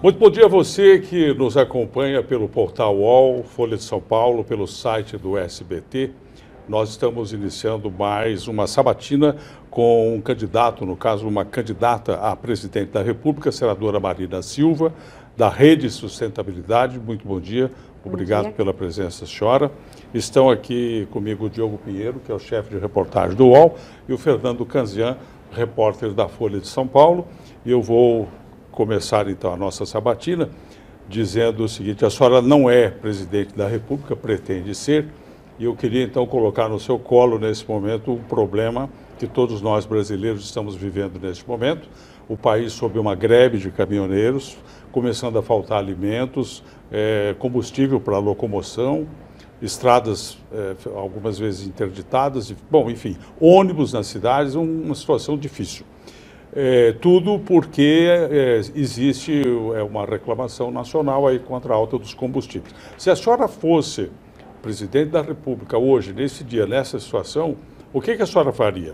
Muito bom dia a você que nos acompanha pelo portal UOL, Folha de São Paulo, pelo site do SBT. Nós estamos iniciando mais uma sabatina com um candidato, no caso uma candidata a presidente da República, a senadora Marina Silva, da Rede Sustentabilidade. Muito bom dia, obrigado pela presença, senhora. Estão aqui comigo o Diogo Pinheiro, que é o chefe de reportagem do UOL, e o Fernando Canzian, repórter da Folha de São Paulo. E eu vou começar então a nossa sabatina dizendo o seguinte: a senhora não é presidente da República, pretende ser, e eu queria então colocar no seu colo nesse momento um problema que todos nós brasileiros estamos vivendo neste momento. O país sob uma greve de caminhoneiros, começando a faltar alimentos, combustível para locomoção, estradas algumas vezes interditadas, bom, enfim, ônibus nas cidades, uma situação difícil. Tudo porque existe uma reclamação nacional aí contra a alta dos combustíveis. Se a senhora fosse presidente da República hoje, nesse dia, nessa situação, o que a senhora faria?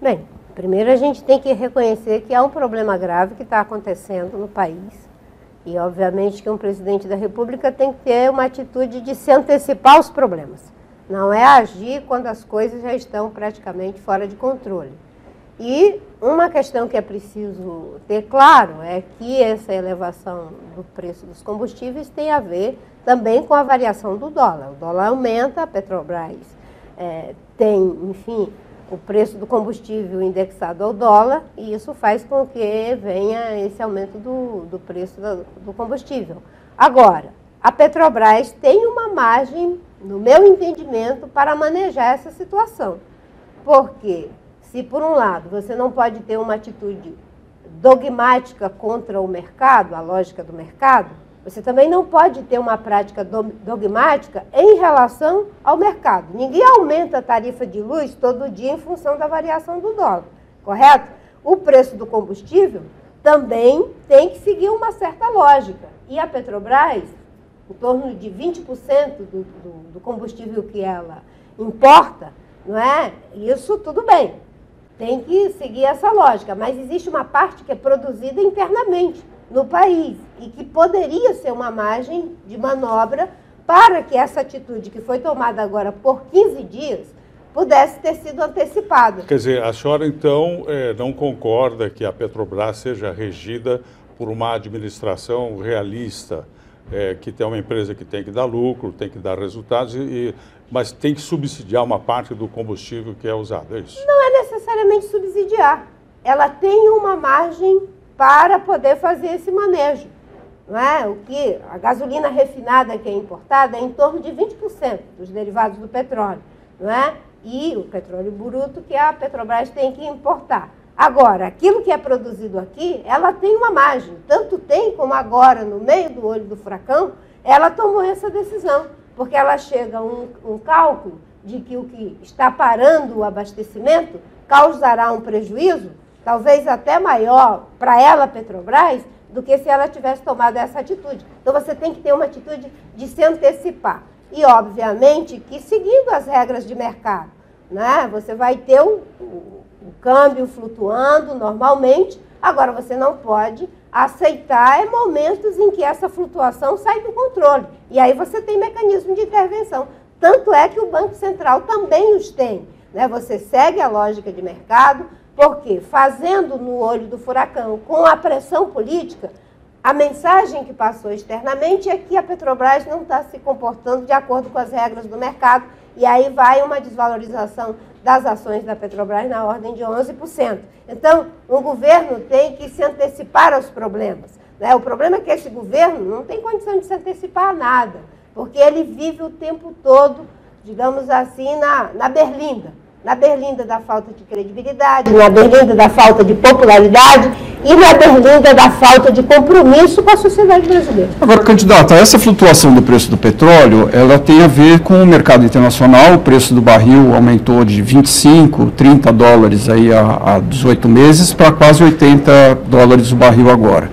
Bem, primeiro a gente tem que reconhecer que há um problema grave que está acontecendo no país. E, obviamente, que um presidente da República tem que ter uma atitude de se antecipar aos problemas. Não é agir quando as coisas já estão praticamente fora de controle. E uma questão que é preciso ter claro é que essa elevação do preço dos combustíveis tem a ver também com a variação do dólar. O dólar aumenta, a Petrobras tem, enfim, o preço do combustível indexado ao dólar, e isso faz com que venha esse aumento do preço do combustível. Agora, a Petrobras tem uma margem, no meu entendimento, para manejar essa situação. Porque se, por um lado, você não pode ter uma atitude dogmática contra o mercado, a lógica do mercado, você também não pode ter uma prática dogmática em relação ao mercado. Ninguém aumenta a tarifa de luz todo dia em função da variação do dólar, correto? O preço do combustível também tem que seguir uma certa lógica. E a Petrobras, em torno de 20% do combustível que ela importa, não é? Isso tudo bem. Tem que seguir essa lógica, mas existe uma parte que é produzida internamente no país e que poderia ser uma margem de manobra para que essa atitude que foi tomada agora por 15 dias pudesse ter sido antecipada. Quer dizer, a senhora então não concorda que a Petrobras seja regida por uma administração realista, que tem uma empresa que tem que dar lucro, tem que dar resultados, mas tem que subsidiar uma parte do combustível que é usado, é isso? Não é necessariamente subsidiar. Ela tem uma margem para poder fazer esse manejo. Não é? O que a gasolina refinada que é importada é em torno de 20% dos derivados do petróleo. Não é? E o petróleo bruto que a Petrobras tem que importar. Agora, aquilo que é produzido aqui, ela tem uma margem. Tanto tem como agora, no meio do olho do furacão, ela tomou essa decisão. Porque ela chega a um cálculo de que o que está parando o abastecimento causará um prejuízo, talvez até maior para ela, Petrobras, do que se ela tivesse tomado essa atitude. Então você tem que ter uma atitude de se antecipar. E, obviamente, que seguindo as regras de mercado, né, você vai ter o câmbio flutuando normalmente. Agora, você não pode aceitar momentos em que essa flutuação sai do controle. E aí você tem mecanismo de intervenção. Tanto é que o Banco Central também os tem. Né? Você segue a lógica de mercado, porque fazendo no olho do furacão com a pressão política, a mensagem que passou externamente é que a Petrobras não está se comportando de acordo com as regras do mercado, e aí vai uma desvalorização das ações da Petrobras na ordem de 11%. Então, o governo tem que se antecipar aos problemas. Né? O problema é que esse governo não tem condição de se antecipar a nada, porque ele vive o tempo todo, digamos assim, na berlinda. Na berlinda da falta de credibilidade, na berlinda da falta de popularidade e na berlinda da falta de compromisso com a sociedade brasileira. Agora, candidata, essa flutuação do preço do petróleo, ela tem a ver com o mercado internacional. O preço do barril aumentou de 25, 30 dólares aí há 18 meses para quase 80 dólares o barril agora.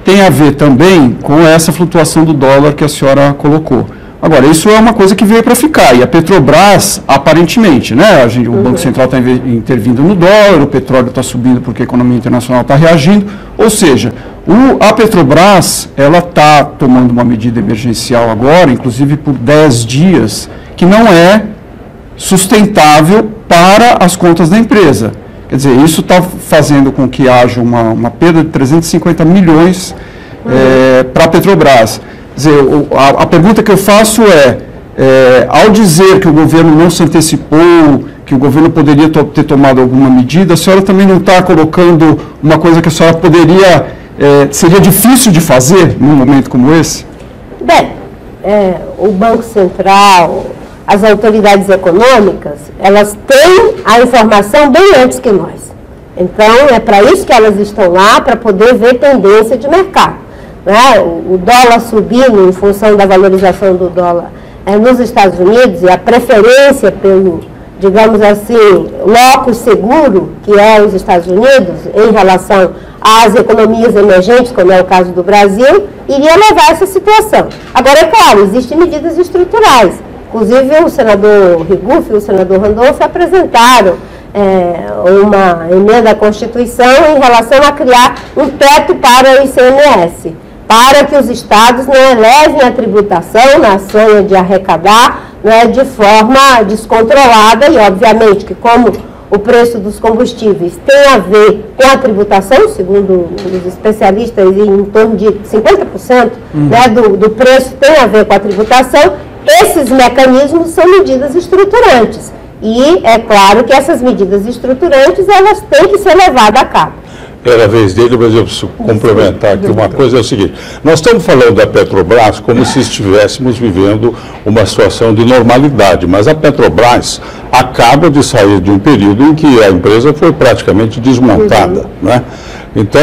Tem a ver também com essa flutuação do dólar que a senhora colocou. Agora, isso é uma coisa que veio para ficar, e a Petrobras, aparentemente, né, o Banco Central está intervindo no dólar, o petróleo está subindo porque a economia internacional está reagindo, ou seja, a Petrobras, ela está tomando uma medida emergencial agora, inclusive por 10 dias, que não é sustentável para as contas da empresa. Quer dizer, isso está fazendo com que haja uma perda de 350 milhões para a Petrobras. Quer dizer, a pergunta que eu faço ao dizer que o governo não se antecipou, que o governo poderia ter tomado alguma medida, a senhora também não está colocando uma coisa que a senhora poderia, seria difícil de fazer num momento como esse? Bem, o Banco Central, as autoridades econômicas, elas têm a informação bem antes que nós. Então, é para isso que elas estão lá, para poder ver tendência de mercado. Né? O dólar subindo em função da valorização do dólar nos Estados Unidos e a preferência pelo, digamos assim, locus seguro, que é os Estados Unidos, em relação às economias emergentes, como é o caso do Brasil, iria levar a essa situação. Agora, é claro, existem medidas estruturais. Inclusive, o senador Rigufi e o senador Randolph apresentaram uma emenda à Constituição em relação a criar um teto para o ICMS, para que os estados não elevem a tributação na sanha de arrecadar, né, de forma descontrolada, e obviamente que como o preço dos combustíveis tem a ver com a tributação, segundo os especialistas, em torno de 50% né, do preço tem a ver com a tributação, esses mecanismos são medidas estruturantes. E é claro que essas medidas estruturantes, elas têm que ser levadas a cabo. Era a vez dele, mas eu preciso complementar aqui uma coisa, é o seguinte, nós estamos falando da Petrobras como se estivéssemos vivendo uma situação de normalidade, mas a Petrobras acaba de sair de um período em que a empresa foi praticamente desmontada, né? Então,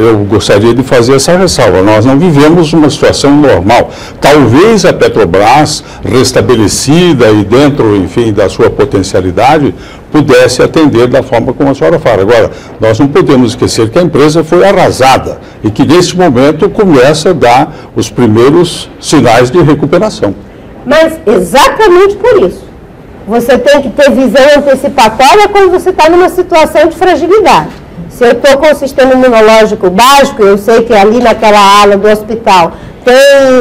eu gostaria de fazer essa ressalva. Nós não vivemos uma situação normal. Talvez a Petrobras, restabelecida e dentro, enfim, da sua potencialidade, pudesse atender da forma como a senhora fala. Agora, nós não podemos esquecer que a empresa foi arrasada e que, nesse momento, começa a dar os primeiros sinais de recuperação. Mas, exatamente por isso, você tem que ter visão antecipatória quando você está numa situação de fragilidade. Se eu estou com o sistema imunológico básico, eu sei que ali naquela ala do hospital tem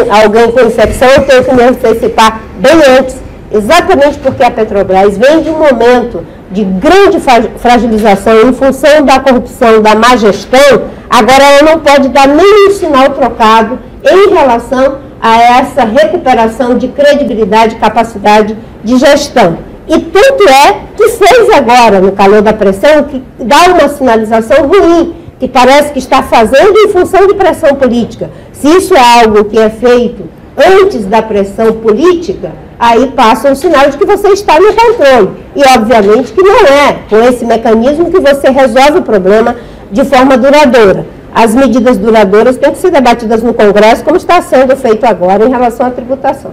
alguém com infecção, eu tenho que me antecipar bem antes, exatamente porque a Petrobras vem de um momento de grande fragilização em função da corrupção, da má gestão. Agora ela não pode dar nenhum sinal trocado em relação a essa recuperação de credibilidade e capacidade de gestão. E tanto é que fez agora, no calor da pressão, que dá uma sinalização ruim, que parece que está fazendo em função de pressão política. Se isso é algo que é feito antes da pressão política, aí passa um sinal de que você está no controle. E obviamente que não é com esse mecanismo que você resolve o problema de forma duradoura. As medidas duradouras têm que ser debatidas no Congresso, como está sendo feito agora em relação à tributação.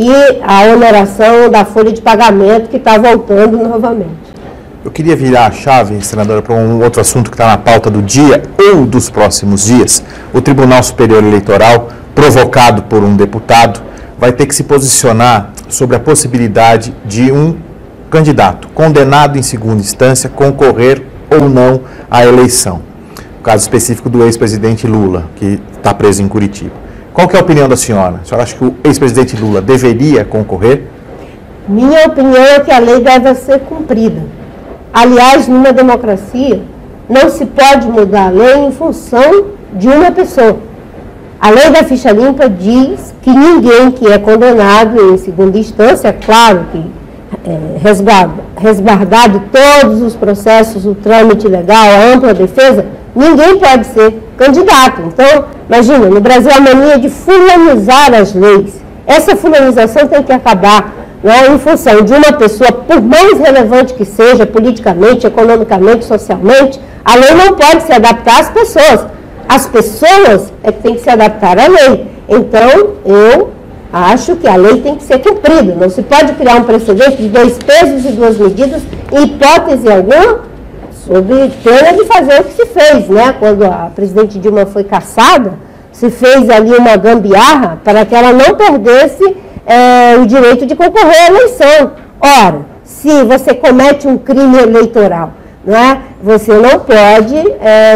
E a oneração da folha de pagamento que está voltando novamente. Eu queria virar a chave, senadora, para um outro assunto que está na pauta do dia ou dos próximos dias. O Tribunal Superior Eleitoral, provocado por um deputado, vai ter que se posicionar sobre a possibilidade de um candidato condenado em segunda instância concorrer ou não à eleição. O caso específico do ex-presidente Lula, que está preso em Curitiba. Qual que é a opinião da senhora? A senhora acha que o ex-presidente Lula deveria concorrer? Minha opinião é que a lei deve ser cumprida. Aliás, numa democracia, não se pode mudar a lei em função de uma pessoa. A lei da ficha limpa diz que ninguém que é condenado em segunda instância, claro que resguardado todos os processos, o trâmite legal, a ampla defesa, ninguém pode ser candidato. Então, imagina, no Brasil a mania de fulanizar as leis. Essa fulanização tem que acabar, né, em função de uma pessoa, por mais relevante que seja, politicamente, economicamente, socialmente, a lei não pode se adaptar às pessoas. As pessoas é que tem que se adaptar à lei. Então, eu acho que a lei tem que ser cumprida. Não se pode criar um precedente de 2 pesos e 2 medidas, em hipótese alguma, sob pena de fazer o que se fez, né? Quando a presidente Dilma foi cassada, se fez ali uma gambiarra para que ela não perdesse o direito de concorrer à eleição. Ora, se você comete um crime eleitoral, não é? Você não pode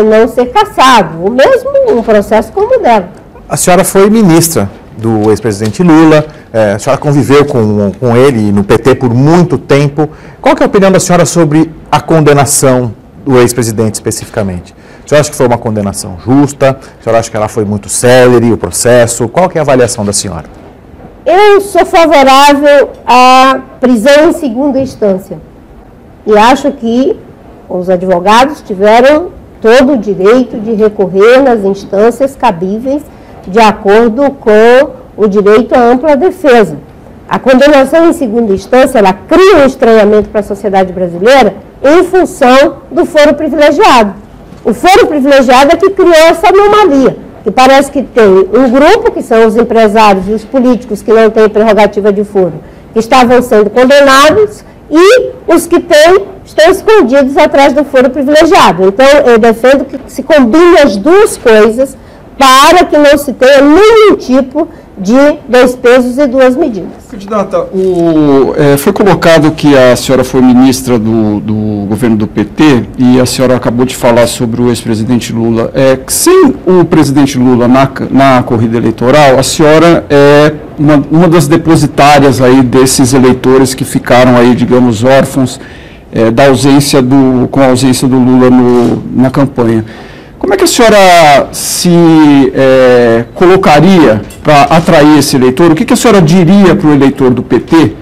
não ser cassado, ou mesmo um processo como o dela. A senhora foi ministra do ex-presidente Lula, a senhora conviveu com ele no PT por muito tempo. Qual que é a opinião da senhora sobre a condenação do ex-presidente especificamente? A senhora acha que foi uma condenação justa? A senhora acha que ela foi muito célere, o processo? Qual que é a avaliação da senhora? Eu sou favorável à prisão em segunda instância. E acho que os advogados tiveram todo o direito de recorrer nas instâncias cabíveis de acordo com o direito à ampla defesa. A condenação em segunda instância, ela cria um estranhamento para a sociedade brasileira em função do foro privilegiado. O foro privilegiado é que criou essa anomalia, que parece que tem um grupo, que são os empresários e os políticos que não têm prerrogativa de foro, que estavam sendo condenados, e os que têm estão escondidos atrás do foro privilegiado. Então, eu defendo que se combine as duas coisas para que não se tenha nenhum tipo de 2 pesos e 2 medidas. Candidata, foi colocado que a senhora foi ministra do governo do PT e a senhora acabou de falar sobre o ex-presidente Lula. Sem o presidente Lula na corrida eleitoral, a senhora é uma das depositárias aí desses eleitores que ficaram aí, digamos, órfãos com a ausência do Lula na campanha. Como é que a senhora se colocaria para atrair esse eleitor? O que a senhora diria para o eleitor do PT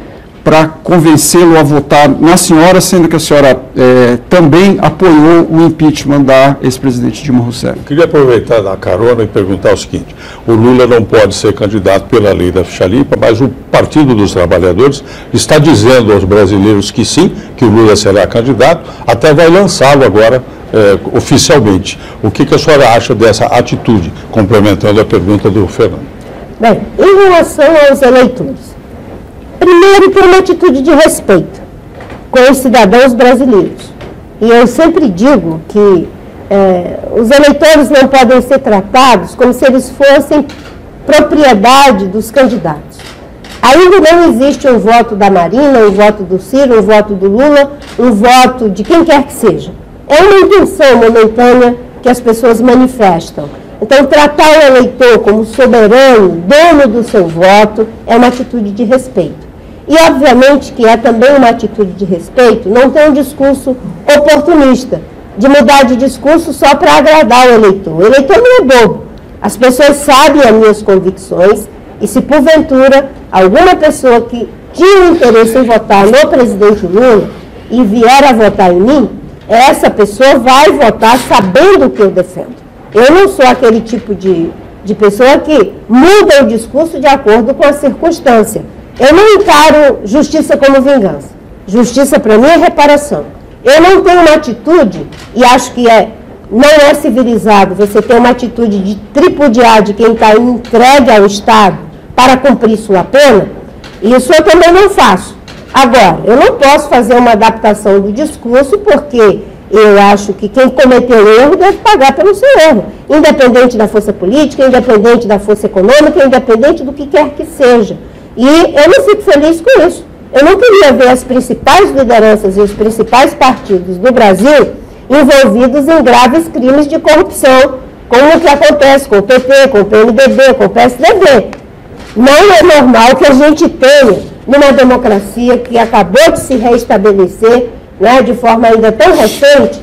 para convencê-lo a votar na senhora, sendo que a senhora também apoiou o impeachment da ex-presidente Dilma Rousseff? Queria aproveitar da carona e perguntar o seguinte: o Lula não pode ser candidato pela lei da ficha limpa, mas o Partido dos Trabalhadores está dizendo aos brasileiros que sim, que o Lula será candidato, até vai lançá-lo agora oficialmente. O que a senhora acha dessa atitude, complementando a pergunta do Fernando? Bem, em relação aos eleitores, primeiro tem uma atitude de respeito com os cidadãos brasileiros. E eu sempre digo que os eleitores não podem ser tratados como se eles fossem propriedade dos candidatos. Ainda não existe um voto da Marina, um voto do Ciro, um voto do Lula, um voto de quem quer que seja. É uma intenção momentânea que as pessoas manifestam. Então, tratar o eleitor como soberano, dono do seu voto, é uma atitude de respeito. E, obviamente, que é também uma atitude de respeito não ter um discurso oportunista, de mudar de discurso só para agradar o eleitor. O eleitor não é bobo. As pessoas sabem as minhas convicções e, se porventura alguma pessoa que tinha interesse em votar no presidente Lula e vier a votar em mim, essa pessoa vai votar sabendo o que eu defendo. Eu não sou aquele tipo de pessoa que muda o discurso de acordo com a circunstância. Eu não encaro justiça como vingança. Justiça para mim é reparação. Eu não tenho uma atitude, e acho que não é civilizado você ter uma atitude de tripudiar de quem está entregue ao Estado para cumprir sua pena. Isso eu também não faço. Agora, eu não posso fazer uma adaptação do discurso porque eu acho que quem cometeu erro deve pagar pelo seu erro, independente da força política, independente da força econômica, independente do que quer que seja. E eu não fico feliz com isso. Eu não queria ver as principais lideranças e os principais partidos do Brasil envolvidos em graves crimes de corrupção, como o que acontece com o PT, com o PMDB, com o PSDB. Não é normal que a gente tenha, numa democracia que acabou de se reestabelecer, né, de forma ainda tão recente,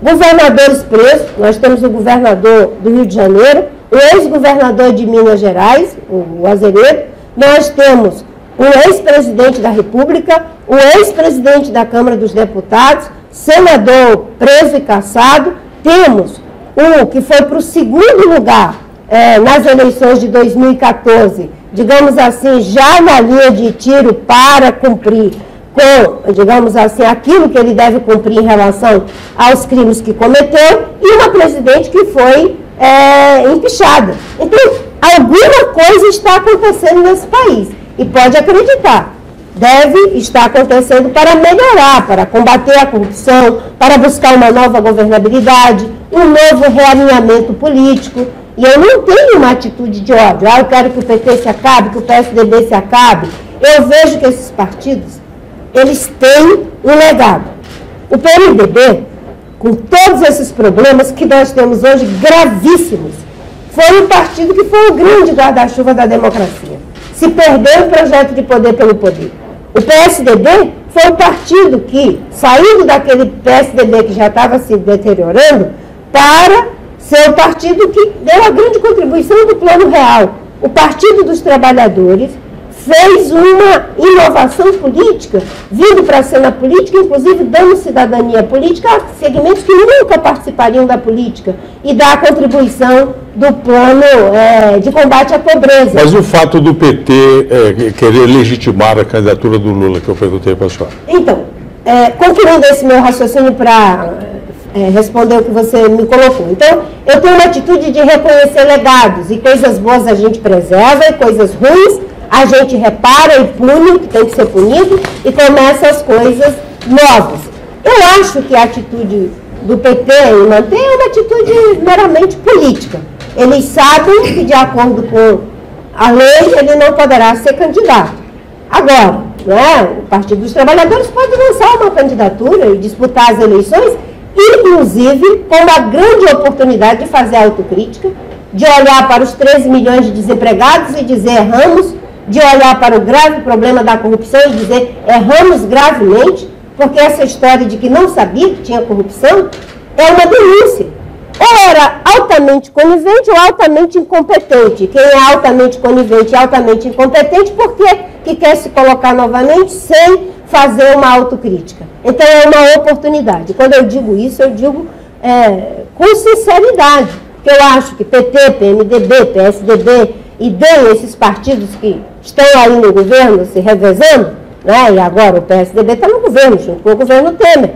governadores presos. Nós temos o governador do Rio de Janeiro, o ex-governador de Minas Gerais, o Azevedo. Nós temos o ex-presidente da República, o ex-presidente da Câmara dos Deputados, senador preso e cassado. Temos o que foi para o 2º lugar nas eleições de 2014, digamos assim, já na linha de tiro para cumprir com, digamos assim, aquilo que ele deve cumprir em relação aos crimes que cometeu, e uma presidente que foi empichada. Então, alguma coisa está acontecendo nesse país, e pode acreditar, deve estar acontecendo para melhorar, para combater a corrupção, para buscar uma nova governabilidade, um novo realinhamento político. E eu não tenho uma atitude de ódio. Eu quero que o PT se acabe, que o PSDB se acabe. Eu vejo que esses partidos, eles têm um legado. O PMDB, com todos esses problemas que nós temos hoje, gravíssimos, foi um partido que foi o grande guarda-chuva da democracia. Se perdeu o projeto de poder pelo poder. O PSDB foi um partido que, saindo daquele PSDB que já estava se deteriorando, para ser o partido que deu a grande contribuição do Plano Real. O Partido dos Trabalhadores fez uma inovação política, vindo para a cena política, inclusive dando cidadania política a segmentos que nunca participariam da política, e da contribuição do plano de combate à pobreza. Mas o fato do PT querer legitimar a candidatura do Lula, que eu perguntei para a senhora. Então, concluindo esse meu raciocínio para responder o que você me colocou. Então, eu tenho uma atitude de reconhecer legados, e coisas boas a gente preserva, e coisas ruins a gente repara e pune, que tem que ser punido, e começa as coisas novas. Eu acho que a atitude do PT em manter é uma atitude meramente política. Eles sabem que, de acordo com a lei, ele não poderá ser candidato. Agora, o Partido dos Trabalhadores pode lançar uma candidatura e disputar as eleições, inclusive com uma grande oportunidade de fazer autocrítica, de olhar para os 13 milhões de desempregados e dizer erramos, de olhar para o grave problema da corrupção e dizer erramos gravemente, porque essa história de que não sabia que tinha corrupção é uma denúncia. Ou era altamente conivente ou altamente incompetente. Quem é altamente conivente e altamente incompetente, por que quer se colocar novamente sem fazer uma autocrítica? Então é uma oportunidade. Quando eu digo isso, eu digo com sinceridade, que eu acho que PT, PMDB, PSDB e DEM, esses partidos que estão aí no governo se revezando, e agora o PSDB está no governo, junto com o governo Temer,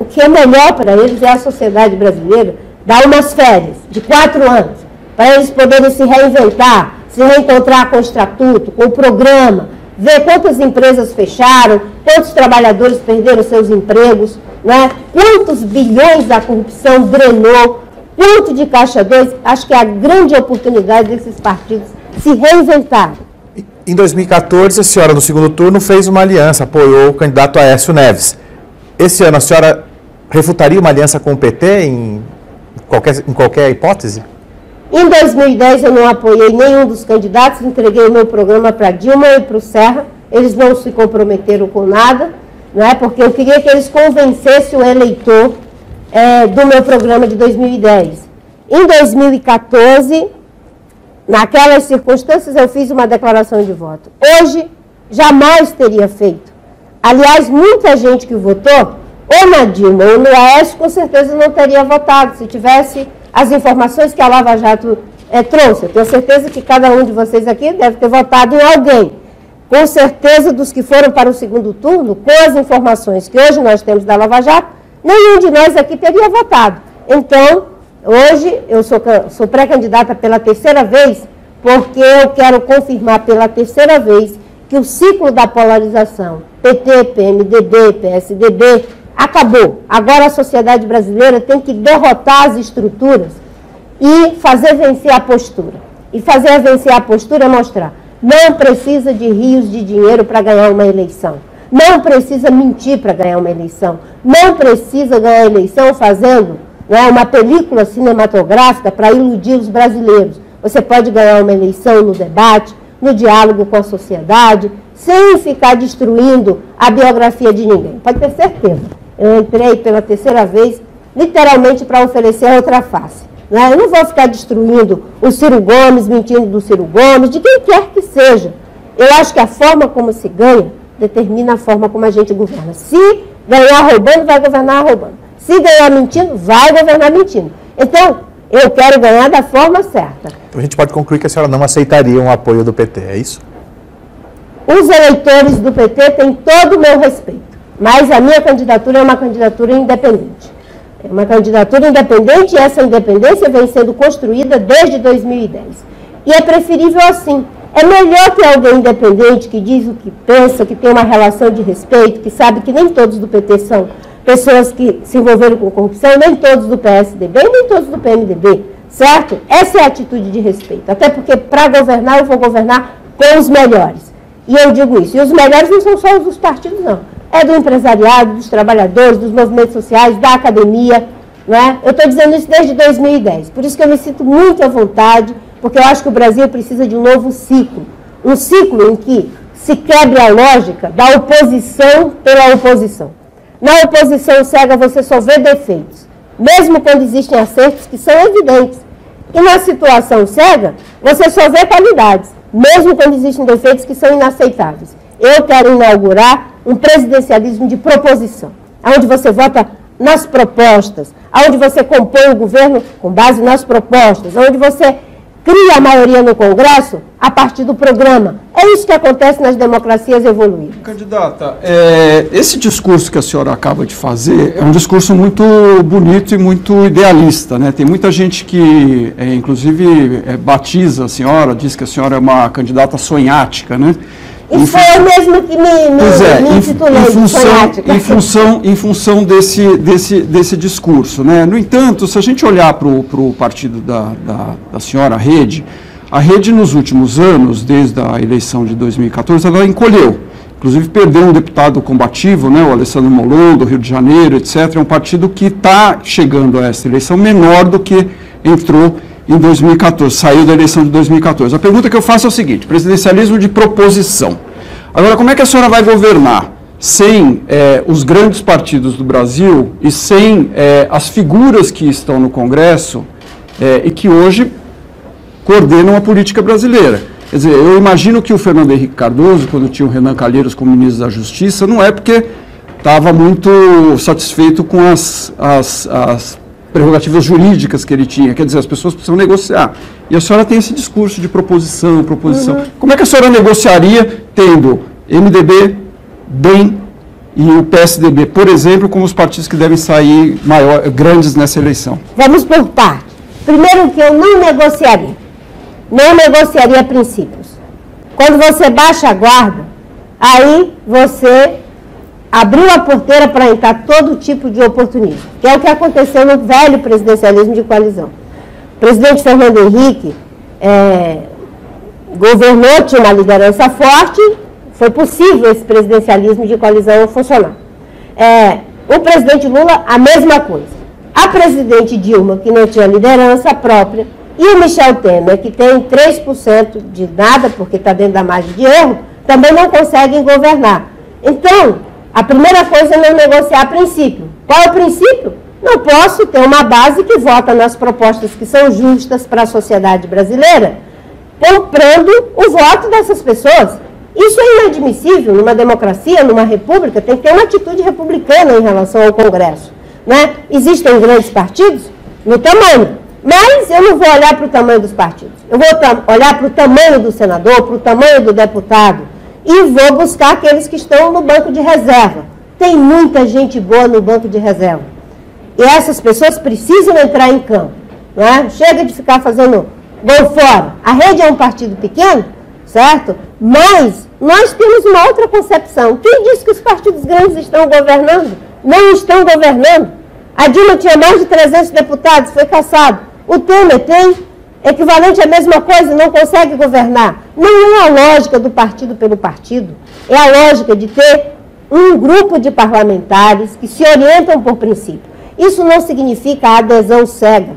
o que é melhor para eles é a sociedade brasileira dar umas férias de 4 anos, para eles poderem se reinventar, se reencontrar com o estatuto, com o programa, ver quantas empresas fecharam, quantos trabalhadores perderam seus empregos, quantos bilhões a corrupção drenou, quanto de Caixa 2, acho que é a grande oportunidade desses partidos se reinventarem. Em 2014, a senhora, no segundo turno, fez uma aliança, apoiou o candidato Aécio Neves. Esse ano, a senhora refutaria uma aliança com o PT em qualquer hipótese? Em 2010, eu não apoiei nenhum dos candidatos, entreguei o meu programa para Dilma e para o Serra. Eles não se comprometeram com nada, porque eu queria que eles convencessem o eleitor do meu programa de 2010. Em 2014, naquelas circunstâncias, eu fiz uma declaração de voto. Hoje, jamais teria feito. Aliás, muita gente que votou, ou na Dilma ou no Aécio, com certeza não teria votado, se tivesse as informações que a Lava Jato trouxe. Eu tenho certeza que cada um de vocês aqui deve ter votado em alguém. Com certeza, dos que foram para o segundo turno, com as informações que hoje nós temos da Lava Jato, nenhum de nós aqui teria votado. Então, hoje, eu sou pré-candidata pela 3ª vez, porque eu quero confirmar pela 3ª vez que o ciclo da polarização, PT, PMDB, PSDB, acabou. Agora a sociedade brasileira tem que derrotar as estruturas e fazer vencer a postura. E fazer vencer a postura é mostrar, não precisa de rios de dinheiro para ganhar uma eleição. Não precisa mentir para ganhar uma eleição. Não precisa ganhar a eleição fazendo uma película cinematográfica para iludir os brasileiros. Você pode ganhar uma eleição no debate, no diálogo com a sociedade, sem ficar destruindo a biografia de ninguém. Pode ter certeza. Eu entrei pela 3ª vez, literalmente para oferecer outra face. Eu não vou ficar destruindo o Ciro Gomes, mentindo do Ciro Gomes, de quem quer que seja. Eu acho que a forma como se ganha determina a forma como a gente governa. Se ganhar roubando, vai governar roubando. Se ganhar mentindo, vai governar mentindo. Então, eu quero ganhar da forma certa. Então a gente pode concluir que a senhora não aceitaria um apoio do PT, é isso? Os eleitores do PT têm todo o meu respeito, mas a minha candidatura é uma candidatura independente. É uma candidatura independente e essa independência vem sendo construída desde 2010. E é preferível assim. É melhor ter alguém independente que diz o que pensa, que tem uma relação de respeito, que sabe que nem todos do PT são pessoas que se envolveram com corrupção, nem todos do PSDB, nem todos do PMDB. certo? Essa é a atitude de respeito. Até porque, para governar, eu vou governar com os melhores. E eu digo isso. E os melhores não são só os dos partidos, não. É do empresariado, dos trabalhadores, dos movimentos sociais, da academia, não é? Eu estou dizendo isso desde 2010. Por isso que eu me sinto muito à vontade, porque eu acho que o Brasil precisa de um novo ciclo. Um ciclo em que se quebre a lógica da oposição pela oposição. Na oposição cega você só vê defeitos, mesmo quando existem acertos que são evidentes. E na situação cega, você só vê qualidades, mesmo quando existem defeitos que são inaceitáveis. Eu quero inaugurar um presidencialismo de proposição, onde você vota nas propostas, onde você compõe o governo com base nas propostas, onde você cria a maioria no Congresso a partir do programa. É isso que acontece nas democracias evoluídas. Candidata, esse discurso que a senhora acaba de fazer é um discurso muito bonito e muito idealista, né? Tem muita gente que, inclusive, batiza a senhora, diz que a senhora é uma candidata sonhática, né? Isso foi eu mesmo que me intitulei em função desse discurso, né? No entanto, se a gente olhar para o partido da senhora Rede, a Rede nos últimos anos, desde a eleição de 2014, ela encolheu. Inclusive perdeu um deputado combativo, né, o Alessandro Molon, do Rio de Janeiro, etc. É um partido que está chegando a essa eleição menor do que entrou em 2014, saiu da eleição de 2014. A pergunta que eu faço é o seguinte: presidencialismo de proposição. Agora, como é que a senhora vai governar sem os grandes partidos do Brasil e sem as figuras que estão no Congresso e que hoje coordenam a política brasileira? Quer dizer, eu imagino que o Fernando Henrique Cardoso, quando tinha o Renan Calheiros como ministro da Justiça, não é porque estava muito satisfeito com as prerrogativas jurídicas que ele tinha. Quer dizer, as pessoas precisam negociar. E a senhora tem esse discurso de proposição. Uhum. Como é que a senhora negociaria tendo MDB, DEM e o PSDB, por exemplo, como os partidos que devem sair grandes nessa eleição? Vamos por partes. Primeiro, que eu não negociaria. Não negociaria princípios. Quando você baixa a guarda, aí você abriu a porteira para entrar todo tipo de oportunismo, que é o que aconteceu no velho presidencialismo de coalizão. O presidente Fernando Henrique governou, tinha uma liderança forte, foi possível esse presidencialismo de coalizão funcionar. O presidente Lula, a mesma coisa. A presidente Dilma, que não tinha liderança própria, e o Michel Temer, que tem 3% de nada, porque está dentro da margem de erro, também não conseguem governar. Então, a primeira coisa é não negociar princípio. Qual é o princípio? Não posso ter uma base que vota nas propostas que são justas para a sociedade brasileira, comprando o voto dessas pessoas. Isso é inadmissível numa democracia, numa república, tem que ter uma atitude republicana em relação ao Congresso, né? Existem grandes partidos no tamanho, mas eu não vou olhar para o tamanho dos partidos. Eu vou olhar para o tamanho do senador, para o tamanho do deputado, e vou buscar aqueles que estão no banco de reserva. Tem muita gente boa no banco de reserva. E essas pessoas precisam entrar em campo, não é? Chega de ficar fazendo gol fora. A Rede é um partido pequeno, certo? Mas nós temos uma outra concepção. Quem disse que os partidos grandes estão governando? Não estão governando. A Dilma tinha mais de 300 deputados, foi cassado. O Temer tem equivalente à mesma coisa, não consegue governar. Não é a lógica do partido pelo partido, é a lógica de ter um grupo de parlamentares que se orientam por princípio. Isso não significa adesão cega,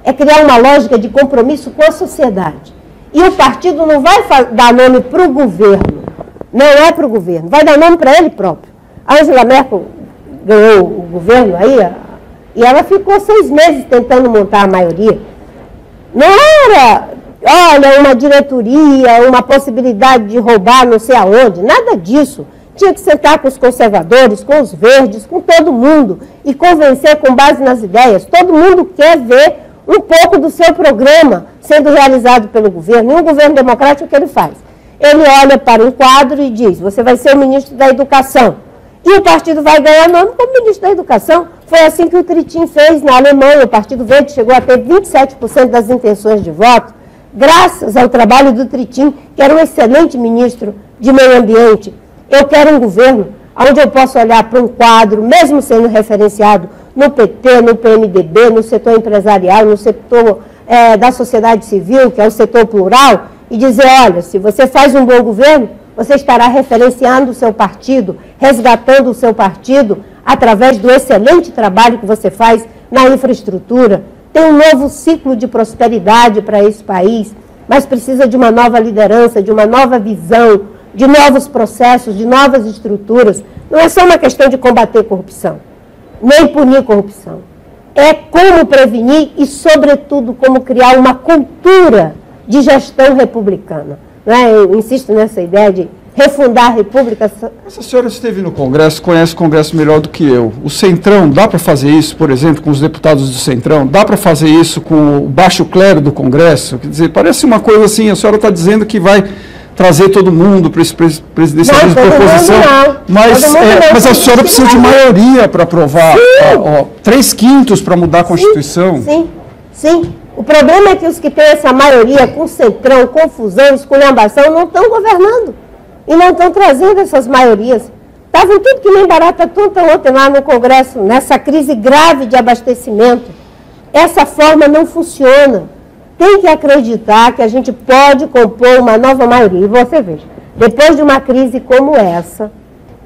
é criar uma lógica de compromisso com a sociedade. E o partido não vai dar nome para o governo, não é para o governo, vai dar nome para ele próprio. A Angela Merkel ganhou o governo aí, e ela ficou 6 meses tentando montar a maioria. Não era, olha, uma diretoria, uma possibilidade de roubar não sei aonde, nada disso. Tinha que sentar com os conservadores, com os verdes, com todo mundo e convencer com base nas ideias. Todo mundo quer ver um pouco do seu programa sendo realizado pelo governo. E um governo democrático, o que ele faz? Ele olha para um quadro e diz, você vai ser o ministro da Educação. E o partido vai ganhar nome como ministro da Educação. Foi assim que o Tritin fez na Alemanha. O Partido Verde chegou a ter 27% das intenções de voto, graças ao trabalho do Tritin, que era um excelente ministro de meio ambiente. Eu quero um governo onde eu possa olhar para um quadro, mesmo sendo referenciado no PT, no PMDB, no setor empresarial, no setor da sociedade civil, que é o setor plural, e dizer, olha, se você faz um bom governo, você estará referenciando o seu partido, resgatando o seu partido, através do excelente trabalho que você faz na infraestrutura. Tem um novo ciclo de prosperidade para esse país, mas precisa de uma nova liderança, de uma nova visão, de novos processos, de novas estruturas. Não é só uma questão de combater corrupção, nem punir corrupção. É como prevenir e, sobretudo, como criar uma cultura de gestão republicana. Não é? Eu insisto nessa ideia de refundar a República. Essa senhora esteve no Congresso, conhece o Congresso melhor do que eu. O Centrão, dá para fazer isso, por exemplo, com os deputados do Centrão? Dá para fazer isso com o baixo clero do Congresso? Quer dizer, parece uma coisa assim, a senhora está dizendo que vai trazer todo mundo para esse presidencialismo por oposição, mas a senhora precisa de maioria para aprovar 3/5 para mudar a Constituição. Sim. O problema é que os que têm essa maioria, com centrão, confusão, esculhambação, não estão governando e não estão trazendo essas maiorias. Estavam tudo que nem barata tonta ontem lá no Congresso, nessa crise grave de abastecimento. Essa forma não funciona. Tem que acreditar que a gente pode compor uma nova maioria. E você veja, depois de uma crise como essa,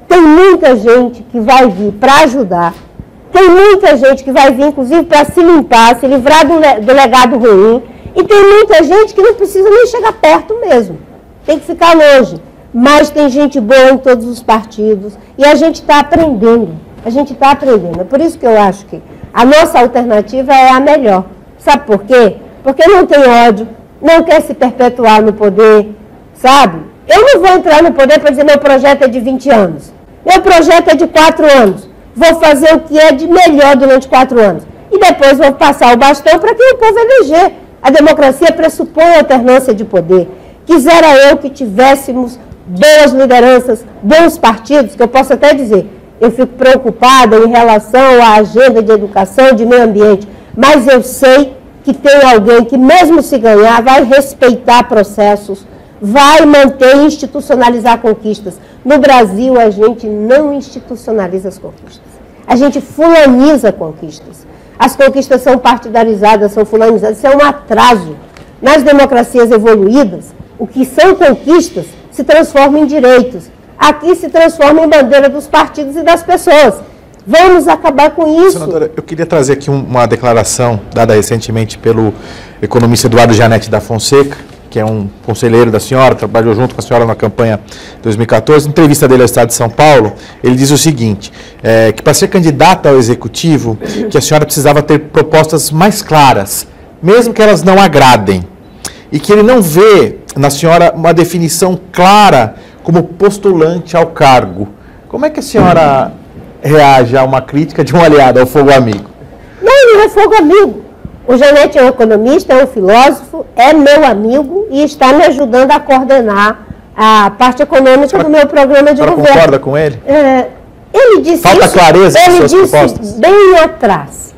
tem muita gente que vai vir para ajudar, tem muita gente que vai vir, inclusive, para se limpar, se livrar do legado ruim, e tem muita gente que não precisa nem chegar perto mesmo, tem que ficar longe. Mas tem gente boa em todos os partidos, e a gente está aprendendo, É por isso que eu acho que a nossa alternativa é a melhor. Sabe por quê? Porque não tem ódio, não quer se perpetuar no poder, sabe? Eu não vou entrar no poder para dizer meu projeto é de 20 anos. Meu projeto é de 4 anos. Vou fazer o que é de melhor durante 4 anos. E depois vou passar o bastão para quem o povo eleger. A democracia pressupõe alternância de poder. Quisera eu que tivéssemos boas lideranças, bons partidos, que eu posso até dizer, eu fico preocupada em relação à agenda de educação, de meio ambiente, mas eu sei que tem alguém que, mesmo se ganhar, vai respeitar processos, vai manter e institucionalizar conquistas. No Brasil, a gente não institucionaliza as conquistas. A gente fulaniza conquistas. As conquistas são partidarizadas, são fulanizadas. Isso é um atraso. Nas democracias evoluídas, o que são conquistas se transforma em direitos. Aqui se transforma em bandeira dos partidos e das pessoas. Vamos acabar com isso. Senadora, eu queria trazer aqui uma declaração dada recentemente pelo economista Eduardo Janete da Fonseca, que é um conselheiro da senhora, trabalhou junto com a senhora na campanha 2014. Em entrevista dele ao Estado de São Paulo, ele diz o seguinte, que para ser candidata ao Executivo, que a senhora precisava ter propostas mais claras, mesmo que elas não agradem, e que ele não vê na senhora uma definição clara como postulante ao cargo. Como é que a senhora reage a uma crítica de um aliado ao Fogo Amigo? Não é Fogo Amigo. O Janete é um economista, é um filósofo, é meu amigo e está me ajudando a coordenar a parte econômica do meu programa de governo. Você concorda com ele? Ele disse Falta isso, clareza nas suas propostas? Bem atrás,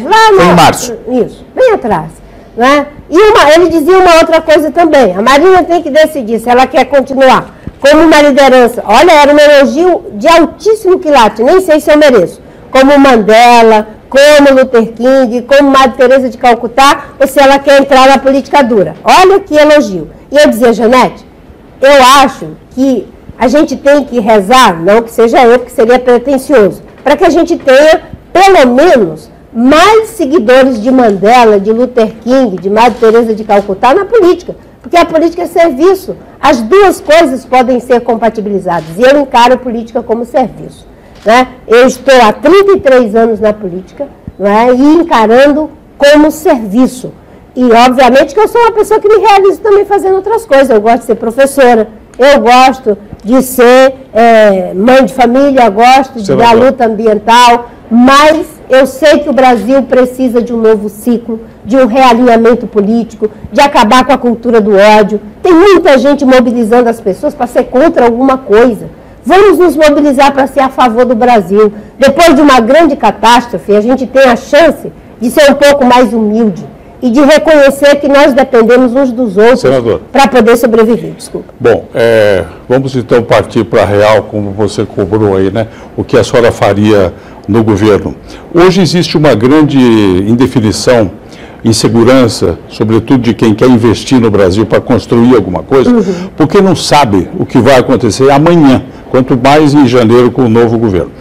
lá no... Foi em março. Isso, bem atrás. Né? E ele dizia uma outra coisa também, a Marina tem que decidir se ela quer continuar como uma liderança. Olha, era um elogio de altíssimo quilate, nem sei se eu mereço. Como Mandela, como Luther King, como Madre Teresa de Calcutá, ou se ela quer entrar na política dura. Olha que elogio. E eu dizia, Janete, eu acho que a gente tem que rezar, não que seja eu, porque seria pretensioso, para que a gente tenha, pelo menos, mais seguidores de Mandela, de Luther King, de Madre Teresa de Calcutá na política. Porque a política é serviço. As duas coisas podem ser compatibilizadas. E eu encaro a política como serviço. Né? Eu estou há 33 anos na política, né? E encarando como serviço. E, obviamente, que eu sou uma pessoa que me realizo também fazendo outras coisas. Eu gosto de ser professora, eu gosto de ser mãe de família, eu gosto da luta ambiental, mas eu sei que o Brasil precisa de um novo ciclo, de um realinhamento político, de acabar com a cultura do ódio. Tem muita gente mobilizando as pessoas para ser contra alguma coisa. Vamos nos mobilizar para ser a favor do Brasil. Depois de uma grande catástrofe, a gente tem a chance de ser um pouco mais humilde e de reconhecer que nós dependemos uns dos outros para poder sobreviver. Desculpa. Bom, vamos então partir para a real, como você cobrou aí, né? O que a senhora faria no governo. Hoje existe uma grande indefinição insegurança, sobretudo de quem quer investir no Brasil para construir alguma coisa, porque não sabe o que vai acontecer amanhã, quanto mais em janeiro com o novo governo.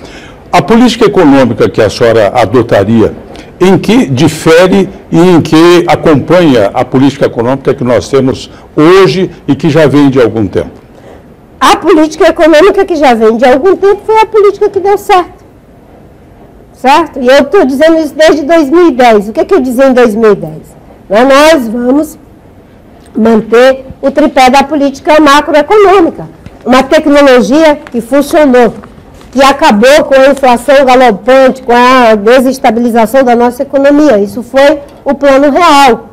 A política econômica que a senhora adotaria, em que difere e em que acompanha a política econômica que nós temos hoje e que já vem de algum tempo? A política econômica que já vem de algum tempo foi a política que deu certo. Certo? E eu estou dizendo isso desde 2010. O que eu dizia em 2010? Nós vamos manter o tripé da política macroeconômica. Uma tecnologia que funcionou, que acabou com a inflação galopante, com a desestabilização da nossa economia. Isso foi o plano real.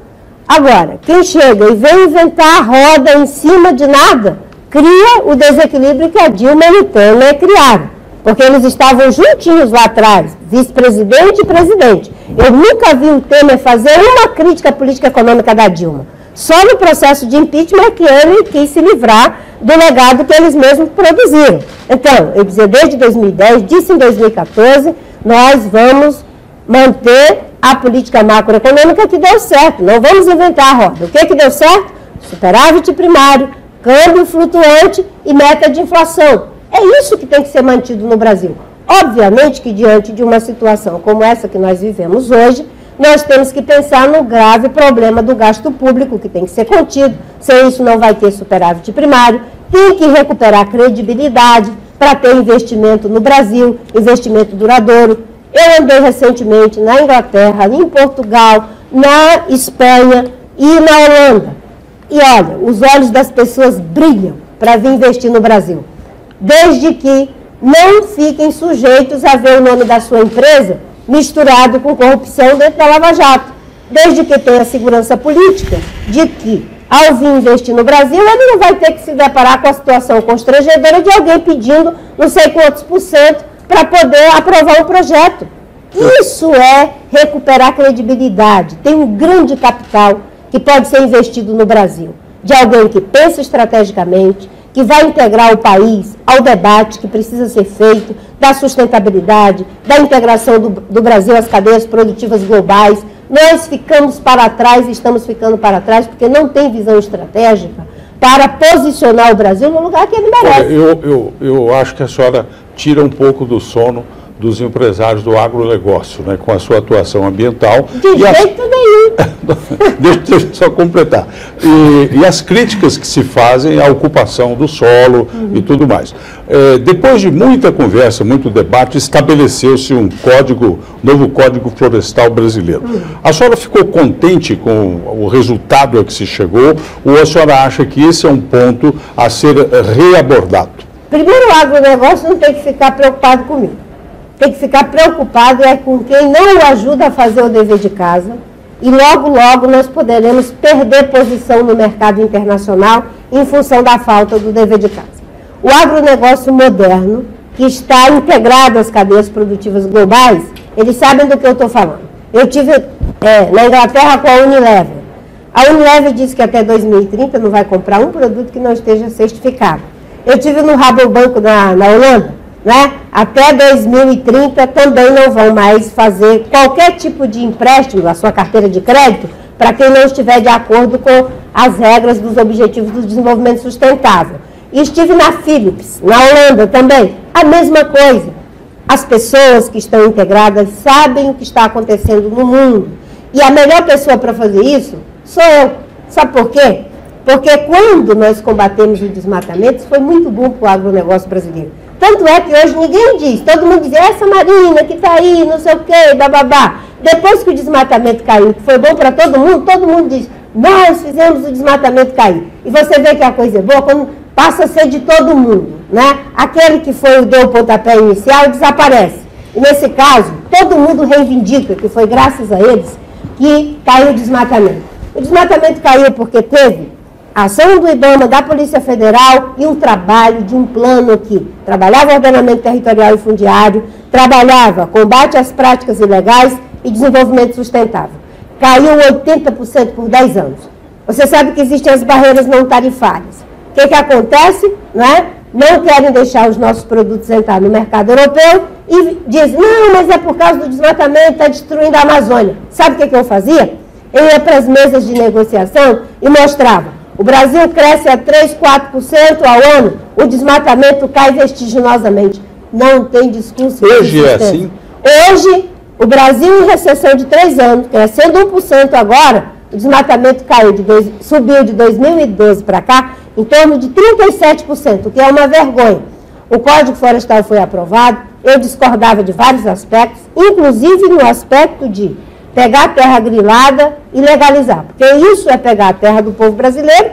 Agora, quem chega e vem inventar a roda em cima de nada, cria o desequilíbrio que a Dilma e o Temer criaram. Porque eles estavam juntinhos lá atrás, vice-presidente e presidente. Eu nunca vi o Temer fazer uma crítica à política econômica da Dilma. Só no processo de impeachment é que ele quis se livrar do legado que eles mesmos produziram. Então, eu dizia desde 2010, disse em 2014, nós vamos manter a política macroeconômica que deu certo. Não vamos inventar a roda. O que deu certo? Superávit primário, câmbio flutuante e meta de inflação. É isso que tem que ser mantido no Brasil. Obviamente que diante de uma situação como essa que nós vivemos hoje, nós temos que pensar no grave problema do gasto público, que tem que ser contido. Sem isso não vai ter superávit primário. Tem que recuperar a credibilidade para ter investimento no Brasil, investimento duradouro. Eu andei recentemente na Inglaterra, em Portugal, na Espanha e na Holanda. E olha, os olhos das pessoas brilham para vir investir no Brasil. Desde que não fiquem sujeitos a ver o nome da sua empresa misturado com corrupção dentro da Lava Jato. Desde que tenha segurança política de que, ao vir investir no Brasil, ele não vai ter que se deparar com a situação constrangedora de alguém pedindo não sei quantos % para poder aprovar um projeto. Isso é recuperar credibilidade. Tem um grande capital que pode ser investido no Brasil, de alguém que pensa estrategicamente, que vai integrar o país ao debate que precisa ser feito, da sustentabilidade, da integração do Brasil às cadeias produtivas globais. Nós ficamos para trás e estamos ficando para trás porque não tem visão estratégica para posicionar o Brasil no lugar que ele merece. Eu acho que a senhora tira um pouco do sono dos empresários do agronegócio, né, com a sua atuação ambiental. De jeito nenhum. Deixa eu só completar. E as críticas que se fazem à ocupação do solo e tudo mais. Depois de muita conversa, muito debate, estabeleceu-se um novo Código Florestal brasileiro. A senhora ficou contente com o resultado a que se chegou ou a senhora acha que esse é um ponto a ser reabordado? Primeiro, o agronegócio não tem que ficar preocupado comigo. Tem que ficar preocupado com quem não o ajuda a fazer o dever de casa e logo, logo nós poderemos perder posição no mercado internacional em função da falta do dever de casa. O agronegócio moderno, que está integrado às cadeias produtivas globais, eles sabem do que eu estou falando. Eu tive na Inglaterra com a Unilever. A Unilever disse que até 2030 não vai comprar um produto que não esteja certificado. Eu tive no Rabobank na Holanda. Né? Até 2030 também não vão mais fazer qualquer tipo de empréstimo da sua carteira de crédito para quem não estiver de acordo com as regras dos Objetivos do Desenvolvimento Sustentável. E estive na Philips, na Holanda também, a mesma coisa. As pessoas que estão integradas sabem o que está acontecendo no mundo. E a melhor pessoa para fazer isso sou eu. Sabe por quê? Porque quando nós combatemos o desmatamento, isso foi muito bom para o agronegócio brasileiro. Tanto é que hoje ninguém diz, todo mundo diz, essa Marina que está aí, não sei o quê, bababá. Depois que o desmatamento caiu, que foi bom para todo mundo diz, nós fizemos o desmatamento cair. E você vê que a coisa é boa quando passa a ser de todo mundo, né? Aquele que deu o pontapé inicial desaparece. E nesse caso, todo mundo reivindica que foi graças a eles que caiu o desmatamento. O desmatamento caiu porque teve a ação do IBAMA, da Polícia Federal e um trabalho de um plano que trabalhava ordenamento territorial e fundiário, trabalhava combate às práticas ilegais e desenvolvimento sustentável. Caiu 80% por 10 anos. Você sabe que existem as barreiras não tarifárias. O que acontece? Não querem deixar os nossos produtos entrar no mercado europeu e dizem, não, mas é por causa do desmatamento, está destruindo a Amazônia. Sabe o que eu fazia? Eu ia para as mesas de negociação e mostrava, o Brasil cresce a 3, 4% ao ano, o desmatamento cai vertiginosamente. Não tem discurso. Hoje é assim? Hoje, o Brasil em recessão de 3 anos, crescendo 1% agora, o desmatamento subiu de 2012 para cá em torno de 37%, o que é uma vergonha. O Código Florestal foi aprovado, eu discordava de vários aspectos, inclusive no aspecto de pegar a terra grilada e legalizar, porque isso é pegar a terra do povo brasileiro,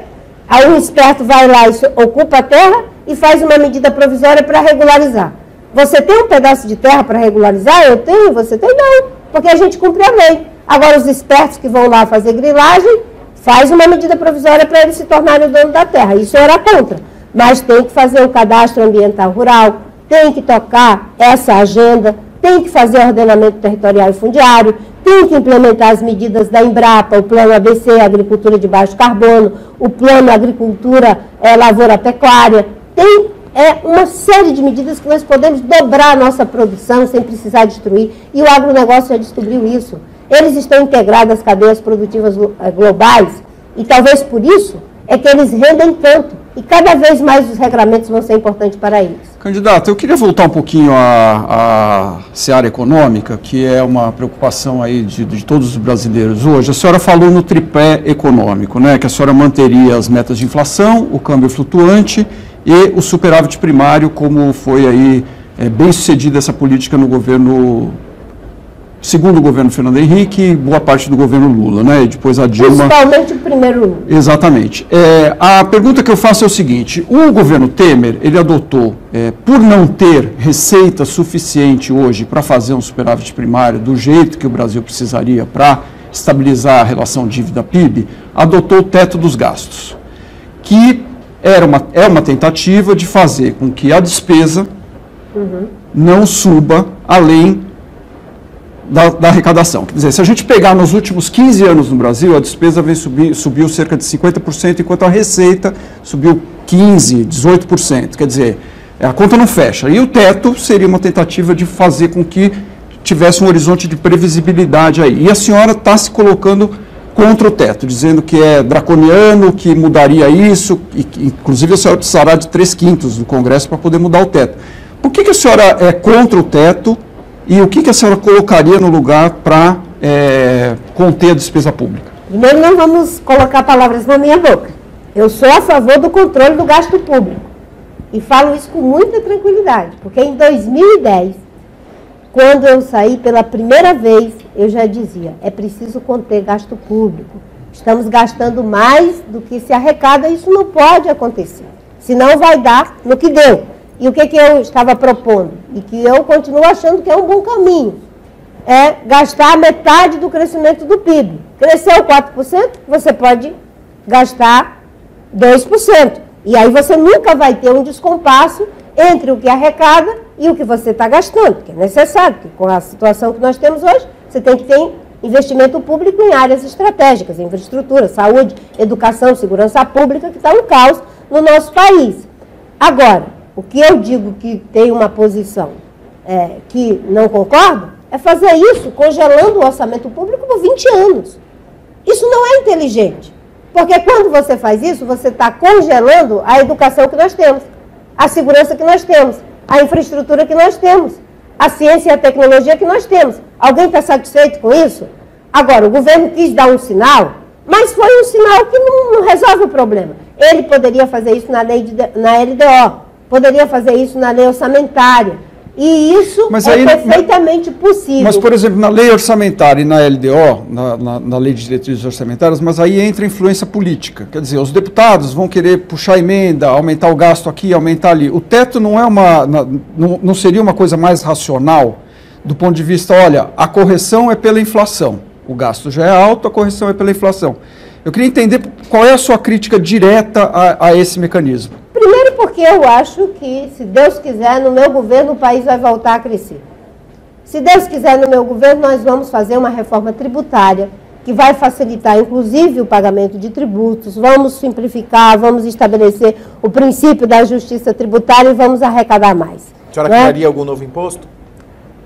aí um esperto vai lá e ocupa a terra e faz uma medida provisória para regularizar. Você tem um pedaço de terra para regularizar? Eu tenho, você tem? Não, porque a gente cumpre a lei. Agora, os espertos que vão lá fazer grilagem, faz uma medida provisória para eles se tornarem o dono da terra. Isso eu era contra. Mas tem que fazer o cadastro ambiental rural, tem que tocar essa agenda, tem que fazer ordenamento territorial e fundiário, tem que implementar as medidas da Embrapa, o Plano ABC, Agricultura de Baixo Carbono, o Plano Agricultura, Lavoura Pecuária. Tem uma série de medidas que nós podemos dobrar a nossa produção sem precisar destruir. E o agronegócio já descobriu isso. Eles estão integrados às cadeias produtivas globais e talvez por isso é que eles rendem tanto. E cada vez mais os regramentos vão ser importantes para eles. Candidato, eu queria voltar um pouquinho à seara econômica, que é uma preocupação aí de todos os brasileiros hoje. A senhora falou no tripé econômico, né, que a senhora manteria as metas de inflação, o câmbio flutuante e o superávit primário, como foi aí bem sucedida essa política no governo, segundo o governo Fernando Henrique e boa parte do governo Lula, né? E depois a Dilma... Principalmente o primeiro Lula. Exatamente. A pergunta que eu faço é o seguinte, o governo Temer, ele adotou, por não ter receita suficiente hoje para fazer um superávit primário do jeito que o Brasil precisaria para estabilizar a relação dívida-PIB, adotou o teto dos gastos, que é uma tentativa de fazer com que a despesa não suba além da arrecadação. Quer dizer, se a gente pegar nos últimos 15 anos no Brasil, a despesa subiu cerca de 50%, enquanto a receita subiu 15%, 18%. Quer dizer, a conta não fecha. E o teto seria uma tentativa de fazer com que tivesse um horizonte de previsibilidade aí. E a senhora está se colocando contra o teto, dizendo que é draconiano, que mudaria isso, e inclusive a senhora precisará de 3/5 do Congresso para poder mudar o teto. Por que a senhora é contra o teto? E o que a senhora colocaria no lugar para conter a despesa pública? Primeiro, não vamos colocar palavras na minha boca. Eu sou a favor do controle do gasto público. E falo isso com muita tranquilidade, porque em 2010, quando eu saí pela primeira vez, eu já dizia, é preciso conter gasto público. Estamos gastando mais do que se arrecada, isso não pode acontecer. Senão vai dar no que deu. E o que eu estava propondo? E que eu continuo achando que é um bom caminho. É gastar metade do crescimento do PIB. Cresceu 4%, você pode gastar 2%. E aí você nunca vai ter um descompasso entre o que arrecada e o que você está gastando, que é necessário, porque com a situação que nós temos hoje, você tem que ter investimento público em áreas estratégicas, infraestrutura, saúde, educação, segurança pública, que está um caos no nosso país. Agora, o que eu digo que tem uma posição que não concordo, é fazer isso congelando o orçamento público por 20 anos. Isso não é inteligente, porque quando você faz isso, você está congelando a educação que nós temos, a segurança que nós temos, a infraestrutura que nós temos, a ciência e a tecnologia que nós temos. Alguém está satisfeito com isso? Agora, o governo quis dar um sinal, mas foi um sinal que não resolve o problema. Ele poderia fazer isso na LDO, poderia fazer isso na lei orçamentária. E isso perfeitamente possível. Mas, por exemplo, na lei orçamentária e na LDO, na lei de diretrizes orçamentárias, mas aí entra influência política. Quer dizer, os deputados vão querer puxar emenda, aumentar o gasto aqui, aumentar ali. O teto não é não seria uma coisa mais racional do ponto de vista, olha, a correção é pela inflação. O gasto já é alto, a correção é pela inflação. Eu queria entender qual é a sua crítica direta a esse mecanismo. Primeiro porque eu acho que, se Deus quiser, no meu governo o país vai voltar a crescer. Se Deus quiser, no meu governo, nós vamos fazer uma reforma tributária que vai facilitar, inclusive, o pagamento de tributos, vamos simplificar, vamos estabelecer o princípio da justiça tributária e vamos arrecadar mais. A senhora criaria algum novo imposto?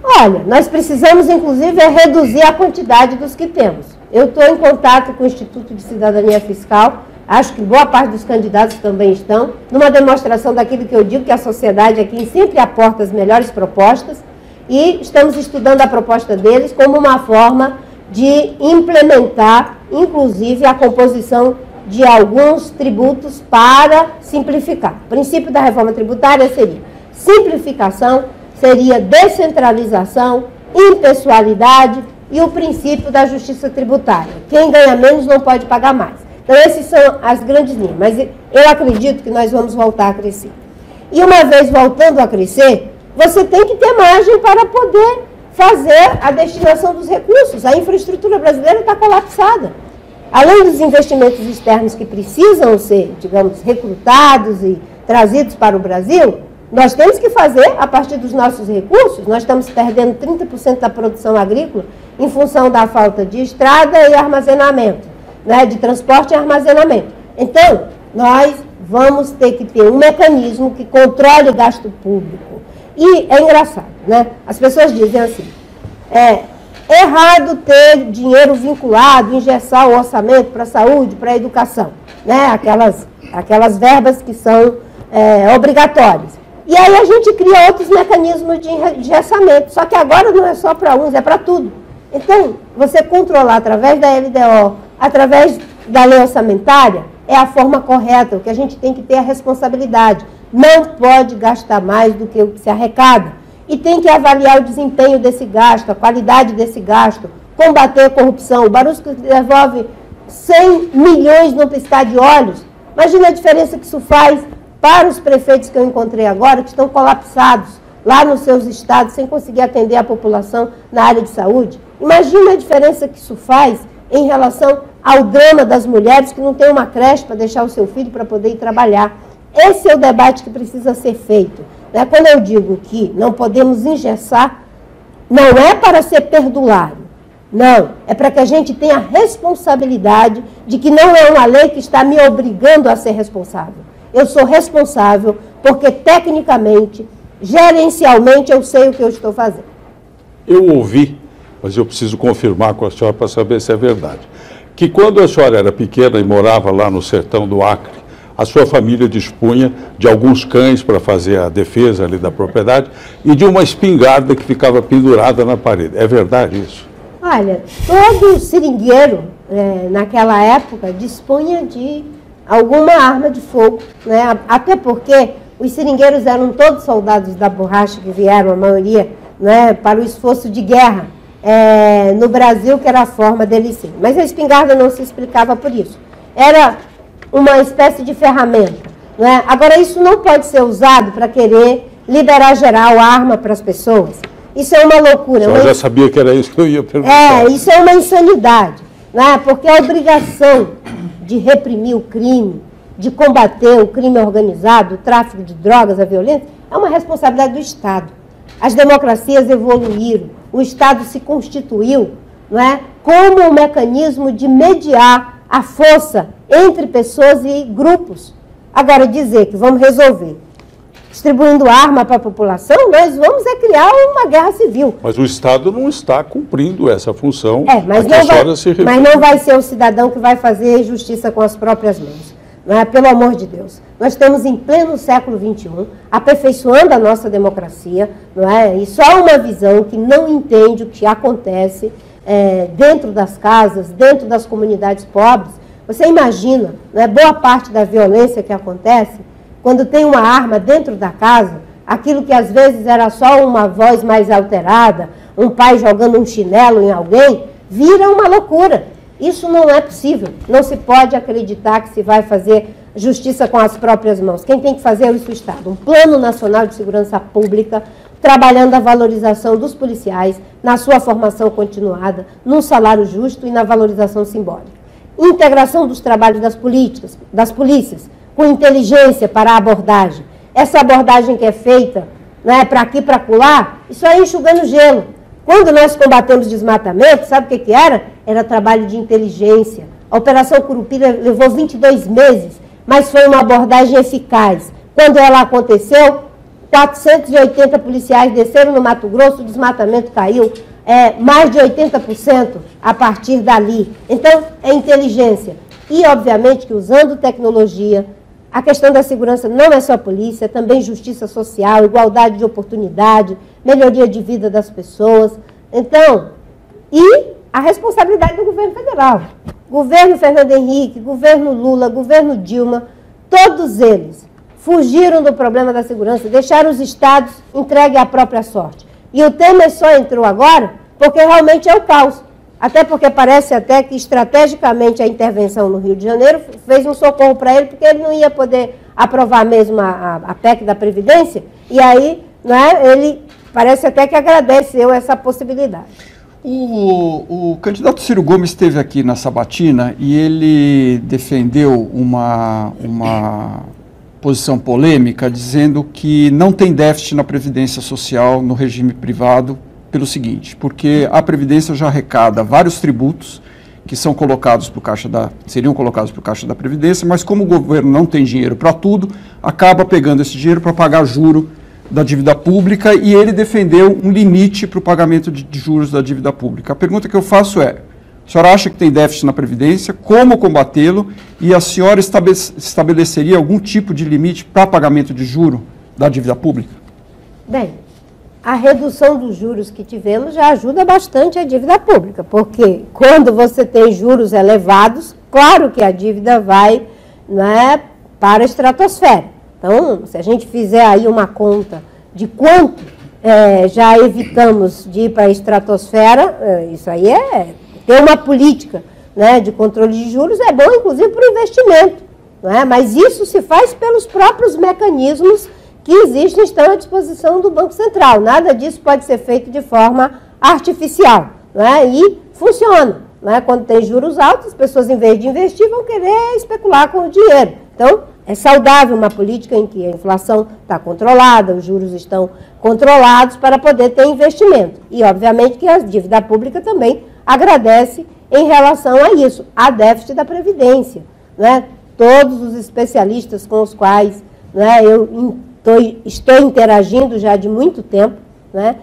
Olha, nós precisamos, inclusive, reduzir a quantidade dos que temos. Eu estou em contato com o Instituto de Cidadania Fiscal, acho que boa parte dos candidatos também estão, numa demonstração daquilo que eu digo, que a sociedade aqui sempre aporta as melhores propostas, e estamos estudando a proposta deles como uma forma de implementar, inclusive, a composição de alguns tributos para simplificar. O princípio da reforma tributária seria simplificação, seria descentralização, impessoalidade e o princípio da justiça tributária. Quem ganha menos não pode pagar mais. Então, essas são as grandes linhas. Mas eu acredito que nós vamos voltar a crescer. E uma vez voltando a crescer, você tem que ter margem para poder fazer a destinação dos recursos. A infraestrutura brasileira está colapsada. Além dos investimentos externos que precisam ser, digamos, recrutados e trazidos para o Brasil, nós temos que fazer, a partir dos nossos recursos, nós estamos perdendo 30% da produção agrícola em função da falta de estrada e armazenamento, né, de transporte e armazenamento. Então, nós vamos ter que ter um mecanismo que controle o gasto público. E é engraçado, né? As pessoas dizem assim, é errado ter dinheiro vinculado, engessar o orçamento para a saúde, para a educação, né? Aquelas verbas que são obrigatórias. E aí a gente cria outros mecanismos de engessamento, só que agora não é só para uns, é para tudo. Então, você controlar através da LDO, através da lei orçamentária, é a forma correta, o que a gente tem que ter a responsabilidade. Não pode gastar mais do que o que se arrecada. E tem que avaliar o desempenho desse gasto, a qualidade desse gasto, combater a corrupção. O Barusco devolve 100 milhões no piscar de olhos. Imagina a diferença que isso faz para os prefeitos que eu encontrei agora, que estão colapsados lá nos seus estados, sem conseguir atender a população na área de saúde. Imagina a diferença que isso faz em relação ao drama das mulheres que não têm uma creche para deixar o seu filho para poder ir trabalhar. Esse é o debate que precisa ser feito. Né? Quando eu digo que não podemos engessar, não é para ser perdulário. Não, é para que a gente tenha a responsabilidade de que não é uma lei que está me obrigando a ser responsável. Eu sou responsável porque, tecnicamente, gerencialmente, eu sei o que eu estou fazendo. Eu ouvi, mas eu preciso confirmar com a senhora para saber se é verdade, que quando a senhora era pequena e morava lá no sertão do Acre, a sua família dispunha de alguns cães para fazer a defesa ali da propriedade e de uma espingarda que ficava pendurada na parede. É verdade isso? Olha, todo seringueiro, naquela época, dispunha de alguma arma de fogo, né? Até porque os seringueiros eram todos soldados da borracha que vieram, a maioria, né, para o esforço de guerra no Brasil, que era a forma deles ser. Mas a espingarda não se explicava por isso. Era uma espécie de ferramenta. Né? Agora, isso não pode ser usado para querer liberar geral arma para as pessoas. Isso é uma loucura. Eu já sabia que era isso que eu ia perguntar. Isso é uma insanidade. Né? Porque a obrigação de reprimir o crime, de combater o crime organizado, o tráfico de drogas, a violência, é uma responsabilidade do Estado. As democracias evoluíram, o Estado se constituiu, não é, como um mecanismo de mediar a força entre pessoas e grupos. Agora, dizer que vamos resolver distribuindo arma para a população, nós vamos criar uma guerra civil. Mas o Estado não está cumprindo essa função. Mas não vai ser o cidadão que vai fazer justiça com as próprias mãos. Não é? Pelo amor de Deus. Nós estamos em pleno século XXI, aperfeiçoando a nossa democracia, não é? E só uma visão que não entende o que acontece dentro das casas, dentro das comunidades pobres. Você imagina, não é, boa parte da violência que acontece quando tem uma arma dentro da casa, aquilo que às vezes era só uma voz mais alterada, um pai jogando um chinelo em alguém, vira uma loucura. Isso não é possível. Não se pode acreditar que se vai fazer justiça com as próprias mãos. Quem tem que fazer é isso, o Estado. Um Plano Nacional de Segurança Pública, trabalhando a valorização dos policiais, na sua formação continuada, num salário justo e na valorização simbólica. Integração dos trabalhos das polícias, com inteligência para a abordagem. Essa abordagem que é feita, né, para aqui, para acolá, isso aí enxugando gelo. Quando nós combatemos desmatamento, sabe o que era? Era trabalho de inteligência. A Operação Curupira levou 22 meses, mas foi uma abordagem eficaz. Quando ela aconteceu, 480 policiais desceram no Mato Grosso, o desmatamento caiu mais de 80% a partir dali. Então, é inteligência. E, obviamente, que usando tecnologia, a questão da segurança não é só polícia, é também justiça social, igualdade de oportunidade, melhoria de vida das pessoas. Então, e a responsabilidade do governo federal. Governo Fernando Henrique, governo Lula, governo Dilma, todos eles fugiram do problema da segurança, deixaram os estados entregues à própria sorte. E o Temer só entrou agora porque realmente é o caos. Até porque parece até que estrategicamente a intervenção no Rio de Janeiro fez um socorro para ele, porque ele não ia poder aprovar mesmo a PEC da Previdência, e aí, né, ele parece até que agradeceu essa possibilidade. O candidato Ciro Gomes esteve aqui na sabatina e ele defendeu uma posição polêmica, dizendo que não tem déficit na Previdência Social no regime privado, pelo seguinte, porque a Previdência já arrecada vários tributos que são colocados para o seriam colocados para o Caixa da Previdência, mas como o governo não tem dinheiro para tudo, acaba pegando esse dinheiro para pagar juro da dívida pública, e ele defendeu um limite para o pagamento de juros da dívida pública. A pergunta que eu faço é: a senhora acha que tem déficit na Previdência? Como combatê-lo? E a senhora estabeleceria algum tipo de limite para pagamento de juro da dívida pública? Bem, a redução dos juros que tivemos já ajuda bastante a dívida pública, porque quando você tem juros elevados, claro que a dívida vai, né, para a estratosfera. Então, se a gente fizer aí uma conta de quanto já evitamos de ir para a estratosfera, isso aí ter uma política, né, de controle de juros é bom, inclusive, para o investimento. Não é? Mas isso se faz pelos próprios mecanismos que existem, estão à disposição do Banco Central. Nada disso pode ser feito de forma artificial. Não é? E funciona. Não é? Quando tem juros altos, as pessoas, em vez de investir, vão querer especular com o dinheiro. Então, é saudável uma política em que a inflação está controlada, os juros estão controlados para poder ter investimento. E, obviamente, que a dívida pública também agradece em relação a isso, a déficit da Previdência. Né? Todos os especialistas com os quais, né, eu estou interagindo já de muito tempo, né,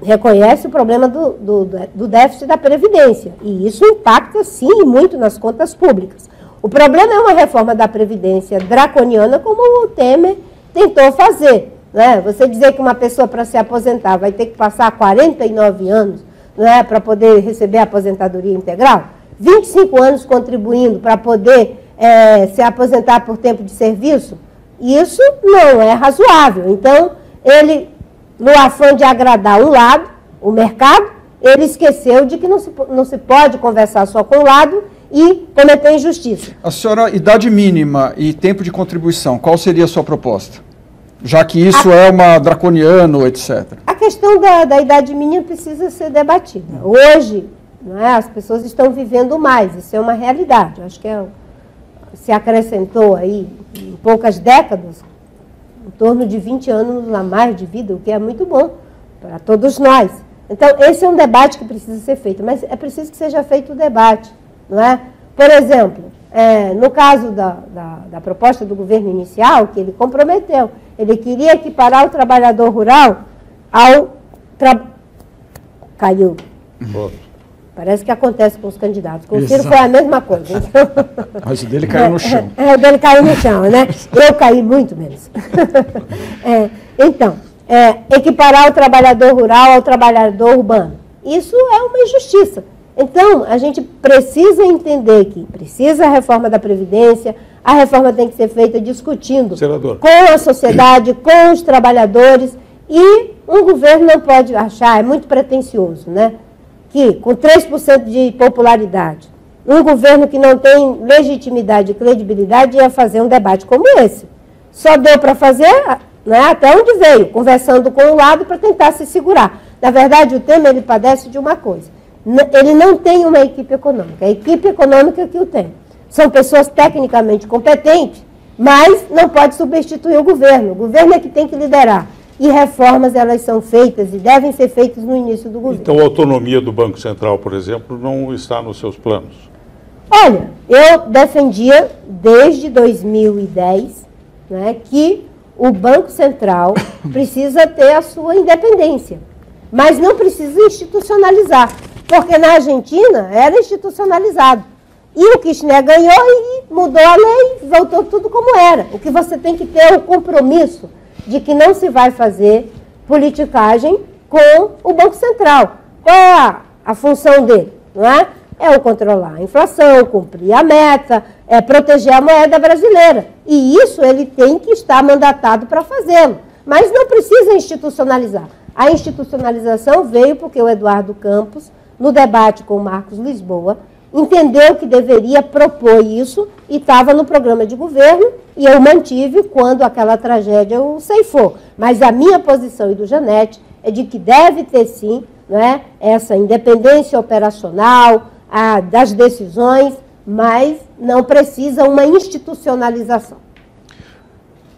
reconhecem o problema do déficit da Previdência. E isso impacta, sim, muito nas contas públicas. O problema é uma reforma da Previdência draconiana, como o Temer tentou fazer. Né? Você dizer que uma pessoa, para se aposentar, vai ter que passar 49 anos, né, para poder receber a aposentadoria integral, 25 anos contribuindo para poder se aposentar por tempo de serviço, isso não é razoável. Então, ele, no afã de agradar um lado, o mercado, ele esqueceu de que não se pode conversar só com um lado e cometer injustiça. A senhora, idade mínima e tempo de contribuição, qual seria a sua proposta? Já que isso é uma draconiano, etc. A questão da idade mínima precisa ser debatida. Hoje, né, as pessoas estão vivendo mais, isso é uma realidade. Eu acho que se acrescentou aí, em poucas décadas, em torno de 20 anos a mais de vida, o que é muito bom para todos nós. Então, esse é um debate que precisa ser feito, mas é preciso que seja feito o debate. Não é? Por exemplo, no caso da proposta do governo inicial, que ele comprometeu, ele queria equiparar o trabalhador rural ao... Caiu. Parece que acontece com os candidatos. Com o Ciro foi a mesma coisa. Então... Mas o dele caiu no chão. O dele caiu no chão, né? Eu caí muito menos. Então, equiparar o trabalhador rural ao trabalhador urbano. Isso é uma injustiça. Então, a gente precisa entender que precisa a reforma da Previdência, a reforma tem que ser feita discutindo com a sociedade, com os trabalhadores, e um governo não pode achar, é muito pretensioso, né, que com 3% de popularidade, um governo que não tem legitimidade e credibilidade ia fazer um debate como esse. Só deu para fazer, né, até onde veio, conversando com um lado para tentar se segurar. Na verdade, o Temer, ele padece de uma coisa. Ele não tem uma equipe econômica. A equipe econômica que o tem. São pessoas tecnicamente competentes, mas não pode substituir o governo. O governo é que tem que liderar. E reformas, elas são feitas e devem ser feitas no início do governo. Então, a autonomia do Banco Central, por exemplo, não está nos seus planos? Olha, eu defendia desde 2010, né, que O Banco Central precisa ter a sua independência, mas não precisa institucionalizar, porque na Argentina era institucionalizado. E o Kirchner ganhou e mudou a lei, voltou tudo como era. O que você tem que ter é o compromisso de que não se vai fazer politicagem com o Banco Central. Qual é a função dele? Não é? É o controlar a inflação, cumprir a meta, é proteger a moeda brasileira. E isso ele tem que estar mandatado para fazê-lo. Mas não precisa institucionalizar. A institucionalização veio porque o Eduardo Campos, no debate com o Marcos Lisboa, entendeu que deveria propor isso e estava no programa de governo e eu mantive quando aquela tragédia o ceifou. Mas a minha posição e do Janete é de que deve ter sim, não é, essa independência operacional das decisões, mas não precisa uma institucionalização.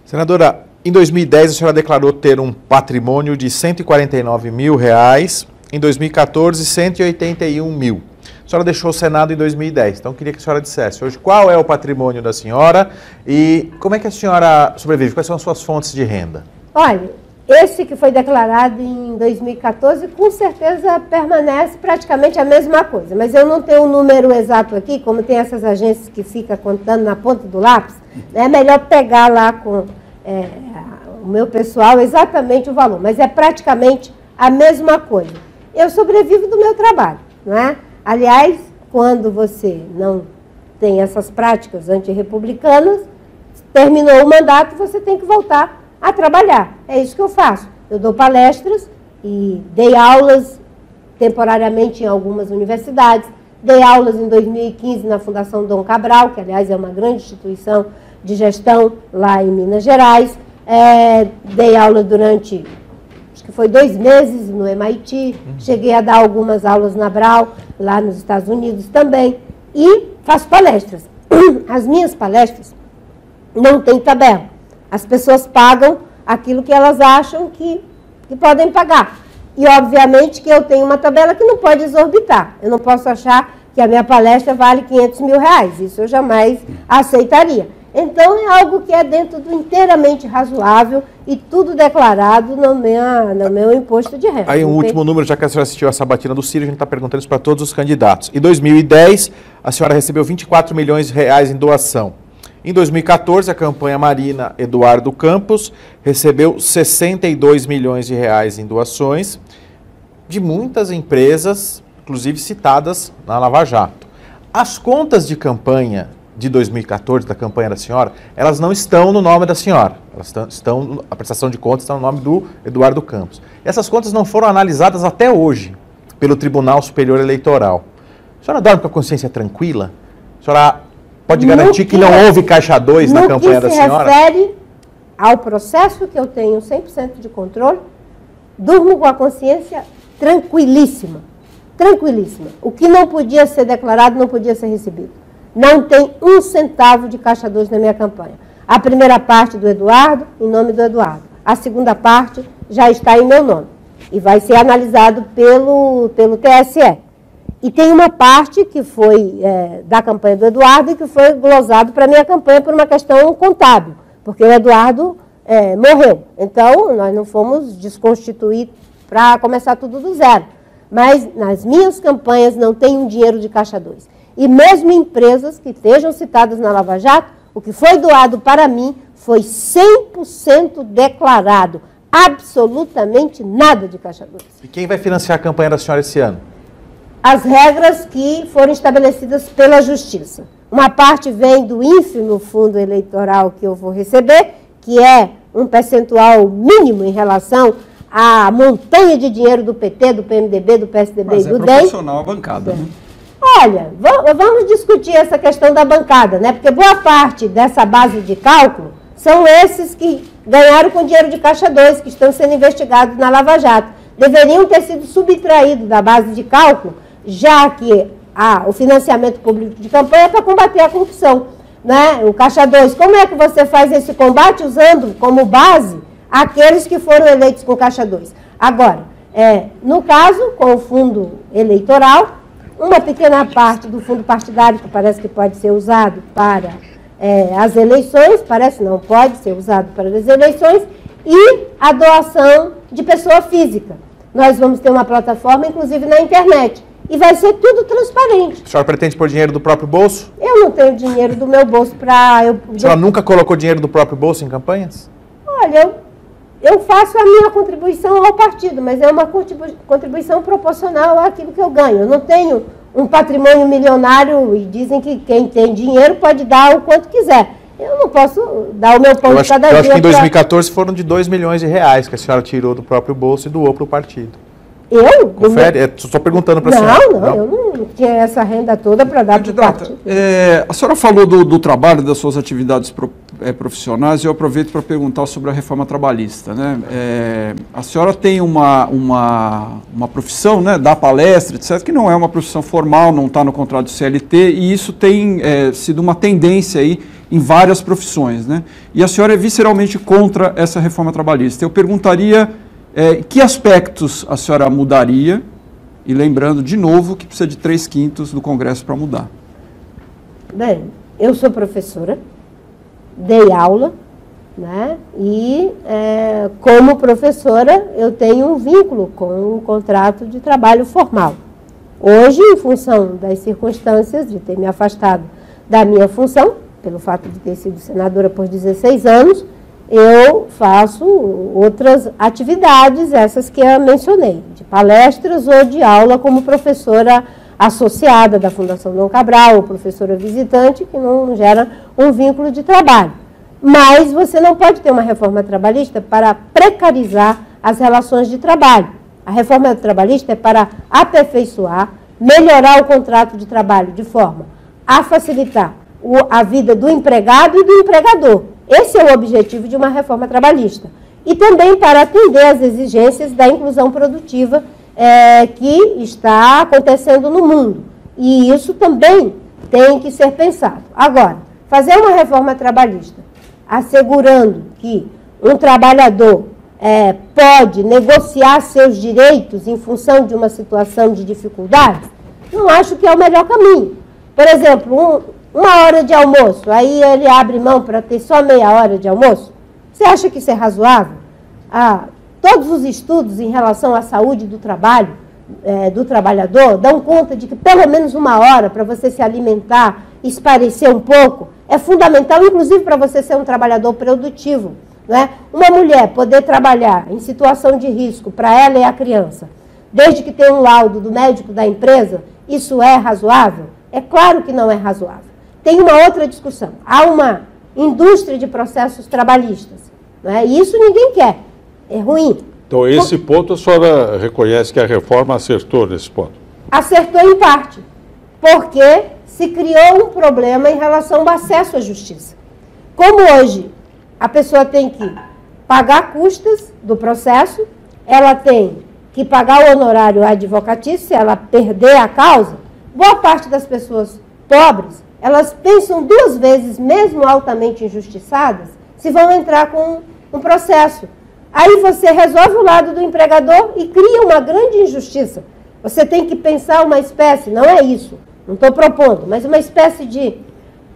Senadora, em 2010 a senhora declarou ter um patrimônio de R$149 mil, em 2014 R$181 mil. A senhora deixou o Senado em 2010, então eu queria que a senhora dissesse hoje qual é o patrimônio da senhora e como é que a senhora sobrevive, quais são as suas fontes de renda? Olha, esse que foi declarado em 2014 com certeza permanece praticamente a mesma coisa, mas eu não tenho o número exato aqui, como tem essas agências que ficam contando na ponta do lápis, é melhor pegar lá com o meu pessoal exatamente o valor, mas é praticamente a mesma coisa. Eu sobrevivo do meu trabalho, não é? Aliás, quando você não tem essas práticas antirrepublicanas, terminou o mandato, você tem que voltar a trabalhar. É isso que eu faço. Eu dou palestras e dei aulas temporariamente em algumas universidades, dei aulas em 2015 na Fundação Dom Cabral, que aliás é uma grande instituição de gestão lá em Minas Gerais, dei aula durante, acho que foi 2 meses no MIT, cheguei a dar algumas aulas na Brau, lá nos Estados Unidos também, e faço palestras. As minhas palestras não tem tabela. As pessoas pagam aquilo que elas acham que podem pagar. E, obviamente, que eu tenho uma tabela que não pode exorbitar. Eu não posso achar que a minha palestra vale R$500 mil. Isso eu jamais aceitaria. Então, é algo que é dentro do inteiramente razoável e tudo declarado no meu imposto de renda. Aí um último número, já que a senhora assistiu a sabatina do Ciro, a gente está perguntando isso para todos os candidatos. Em 2010, a senhora recebeu R$24 milhões em doação. Em 2014, a campanha Marina Eduardo Campos recebeu R$62 milhões em doações de muitas empresas, inclusive citadas na Lava Jato. As contas de campanha de 2014, da campanha da senhora, elas não estão no nome da senhora. A prestação de contas está no nome do Eduardo Campos. Essas contas não foram analisadas até hoje pelo Tribunal Superior Eleitoral. A senhora dorme com a consciência tranquila? A senhora pode garantir que não houve caixa 2 na campanha da senhora? No que se refere ao processo que eu tenho 100% de controle, durmo com a consciência tranquilíssima. Tranquilíssima. O que não podia ser declarado não podia ser recebido. Não tem um centavo de caixa 2 na minha campanha. A primeira parte do Eduardo, em nome do Eduardo. A segunda parte já está em meu nome. E vai ser analisado pelo TSE. E tem uma parte que foi da campanha do Eduardo e que foi glosado para a minha campanha por uma questão contábil. Porque o Eduardo morreu. Então, nós não fomos desconstituir para começar tudo do zero. Mas nas minhas campanhas não tem um dinheiro de caixa 2. E mesmo empresas que estejam citadas na Lava Jato, o que foi doado para mim foi 100% declarado. Absolutamente nada de caixa 2. E quem vai financiar a campanha da senhora esse ano? As regras que foram estabelecidas pela Justiça. Uma parte vem do ínfimo fundo eleitoral que eu vou receber, que é um percentual mínimo em relação à montanha de dinheiro do PT, do PMDB, do PSDB e do DEM. Mas é proporcional à bancada, né? Olha, vamos discutir essa questão da bancada, né? Porque boa parte dessa base de cálculo são esses que ganharam com dinheiro de caixa 2, que estão sendo investigados na Lava Jato. Deveriam ter sido subtraídos da base de cálculo, já que o financiamento público de campanha é para combater a corrupção, né? O caixa 2, como é que você faz esse combate usando como base aqueles que foram eleitos com caixa 2? Agora, no caso, com o fundo eleitoral, uma pequena parte do fundo partidário, que parece que pode ser usado para as eleições, parece não pode ser usado para as eleições, e a doação de pessoa física. Nós vamos ter uma plataforma, inclusive na internet, e vai ser tudo transparente. A senhora pretende pôr dinheiro do próprio bolso? Eu não tenho dinheiro do meu bolso para... A senhora nunca colocou dinheiro do próprio bolso em campanhas? Olha, eu faço a minha contribuição ao partido, mas é uma contribuição proporcional àquilo que eu ganho. Eu não tenho um patrimônio milionário e dizem que quem tem dinheiro pode dar o quanto quiser. Eu não posso dar o meu pão de cada dia. Eu acho que em 2014 foram de 2 milhões de reais que a senhora tirou do próprio bolso e doou para o partido. Eu? Confere? Estou perguntando para a senhora. Não, eu não tinha essa renda toda para dar para o partido. A senhora falou do trabalho, das suas atividades profissionais, e eu aproveito para perguntar sobre a reforma trabalhista, né? A senhora tem uma profissão, né, dá palestra, etc., que não é uma profissão formal, não está no contrato de CLT, e isso tem sido uma tendência aí em várias profissões, né? E a senhora é visceralmente contra essa reforma trabalhista. Eu perguntaria que aspectos a senhora mudaria, e lembrando de novo que precisa de 3/5 do Congresso para mudar. Bem, eu sou professora, dei aula, né? E como professora eu tenho um vínculo com um contrato de trabalho formal. Hoje, em função das circunstâncias de ter me afastado da minha função, pelo fato de ter sido senadora por 16 anos, eu faço outras atividades, essas que eu mencionei, de palestras ou de aula como professora associada da Fundação Dom Cabral, ou professora visitante, que não gera um vínculo de trabalho. Mas você não pode ter uma reforma trabalhista para precarizar as relações de trabalho. A reforma trabalhista é para aperfeiçoar, melhorar o contrato de trabalho de forma a facilitar a vida do empregado e do empregador. Esse é o objetivo de uma reforma trabalhista. E também para atender às exigências da inclusão produtiva que está acontecendo no mundo. E isso também tem que ser pensado. Agora, fazer uma reforma trabalhista assegurando que um trabalhador pode negociar seus direitos em função de uma situação de dificuldade, não acho que é o melhor caminho. Por exemplo, uma hora de almoço, aí ele abre mão para ter só meia hora de almoço. Você acha que isso é razoável? Todos os estudos em relação à saúde do trabalho, do trabalhador, dão conta de que pelo menos uma hora para você se alimentar, espairecer um pouco, é fundamental, inclusive para você ser um trabalhador produtivo. Não é? Uma mulher poder trabalhar em situação de risco para ela e a criança, desde que tenha um laudo do médico da empresa, isso é razoável? É claro que não é razoável. Tem uma outra discussão. Há uma indústria de processos trabalhistas. Não é? E isso ninguém quer. É ruim. Então, esse ponto a senhora reconhece que a reforma acertou nesse ponto? Acertou em parte. Porque se criou um problema em relação ao acesso à justiça. Como hoje a pessoa tem que pagar custas do processo, ela tem que pagar o honorário advocatício, se ela perder a causa, boa parte das pessoas pobres, elas pensam 2 vezes, mesmo altamente injustiçadas, se vão entrar com um processo. Aí você resolve o lado do empregador e cria uma grande injustiça. Você tem que pensar uma espécie, não é isso, não estou propondo, mas uma espécie de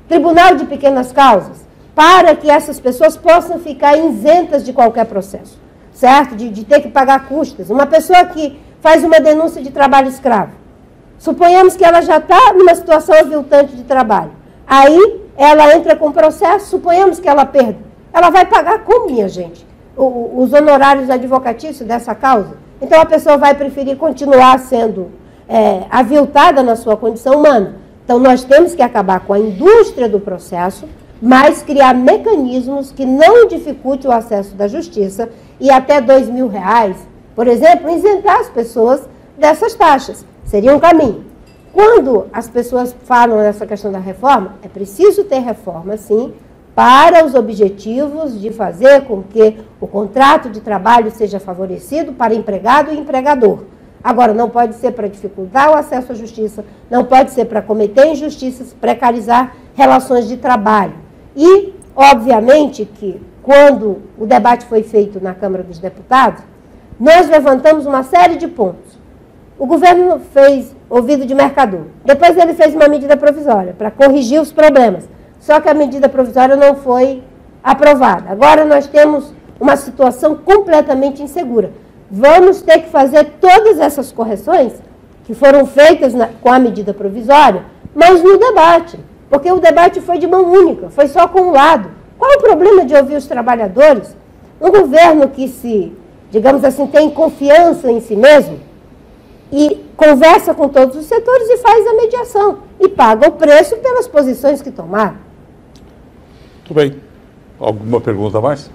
tribunal de pequenas causas, para que essas pessoas possam ficar isentas de qualquer processo, certo? De ter que pagar custas. Uma pessoa que faz uma denúncia de trabalho escravo, suponhamos que ela já está numa situação aviltante de trabalho. Aí ela entra com processo, suponhamos que ela perda. Ela vai pagar como, minha gente? Os honorários advocatícios dessa causa? Então a pessoa vai preferir continuar sendo aviltada na sua condição humana. Então nós temos que acabar com a indústria do processo, mas criar mecanismos que não dificultem o acesso da justiça e até R$2.000, por exemplo, isentar as pessoas dessas taxas. Seria um caminho. Quando as pessoas falam nessa questão da reforma, é preciso ter reforma, sim, para os objetivos de fazer com que o contrato de trabalho seja favorecido para empregado e empregador. Agora, não pode ser para dificultar o acesso à justiça, não pode ser para cometer injustiças, precarizar relações de trabalho. E, obviamente, que quando o debate foi feito na Câmara dos Deputados, nós levantamos uma série de pontos. O governo fez ouvido de mercador. Depois ele fez uma medida provisória para corrigir os problemas. só que a medida provisória não foi aprovada. Agora nós temos uma situação completamente insegura. Vamos ter que fazer todas essas correções que foram feitas com a medida provisória, mas no debate, porque o debate foi de mão única, foi só com um lado. Qual o problema de ouvir os trabalhadores? Um governo que digamos assim, tem confiança em si mesmo e conversa com todos os setores e faz a mediação e paga o preço pelas posições que tomar. Muito bem. Alguma pergunta a mais?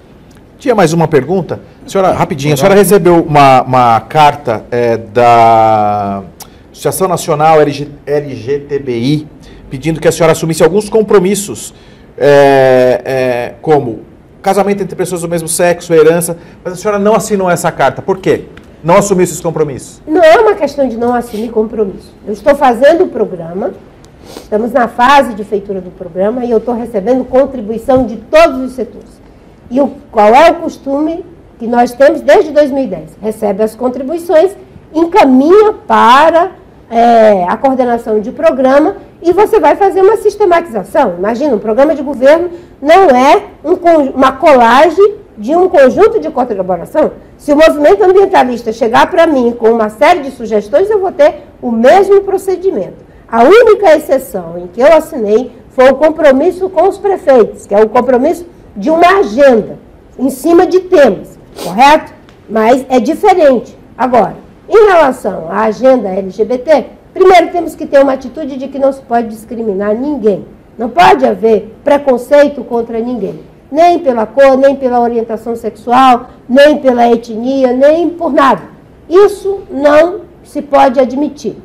Tinha mais uma pergunta? Senhora, rapidinho, a senhora recebeu uma carta da Associação Nacional LGTBI pedindo que a senhora assumisse alguns compromissos, como casamento entre pessoas do mesmo sexo, herança, mas a senhora não assinou essa carta. Por quê? Não assumiu esses compromissos? Não é uma questão de não assumir compromisso. Eu estou fazendo o programa, estamos na fase de feitura do programa e eu estou recebendo contribuição de todos os setores. E qual é o costume que nós temos desde 2010? Recebe as contribuições, encaminha para a coordenação de programa e você vai fazer uma sistematização. Imagina, um programa de governo não é uma colagem de um conjunto de colaboração. Se o movimento ambientalista chegar para mim com uma série de sugestões, eu vou ter o mesmo procedimento. A única exceção em que eu assinei foi o compromisso com os prefeitos, que é o compromisso de uma agenda, em cima de temas, correto? Mas é diferente. Agora, em relação à agenda LGBT, primeiro temos que ter uma atitude de que não se pode discriminar ninguém. Não pode haver preconceito contra ninguém. Nem pela cor, nem pela orientação sexual, nem pela etnia, nem por nada. Isso não se pode admitir.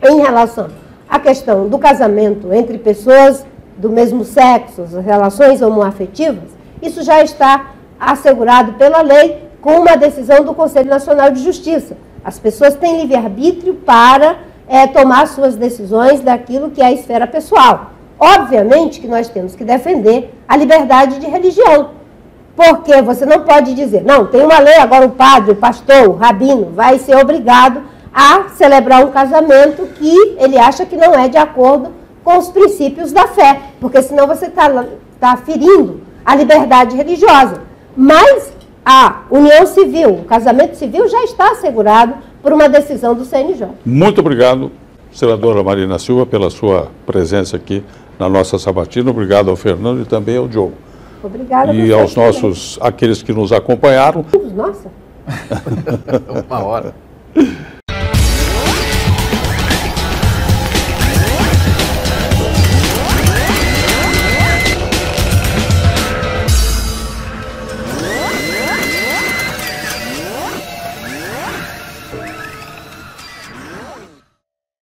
Em relação à questão do casamento entre pessoas do mesmo sexo, as relações homoafetivas, isso já está assegurado pela lei com uma decisão do Conselho Nacional de Justiça. As pessoas têm livre-arbítrio para tomar suas decisões daquilo que é a esfera pessoal. Obviamente que nós temos que defender a liberdade de religião, porque você não pode dizer, não, tem uma lei, agora o padre, o pastor, o rabino vai ser obrigado a celebrar um casamento que ele acha que não é de acordo com os princípios da fé, porque senão você está ferindo a liberdade religiosa. Mas a união civil, o casamento civil já está assegurado por uma decisão do CNJ. Muito obrigado, senadora Marina Silva, pela sua presença aqui na nossa sabatina. Obrigado ao Fernando e também ao Diogo. Obrigada. E aos aqueles que nos acompanharam. Nossa. Uma hora.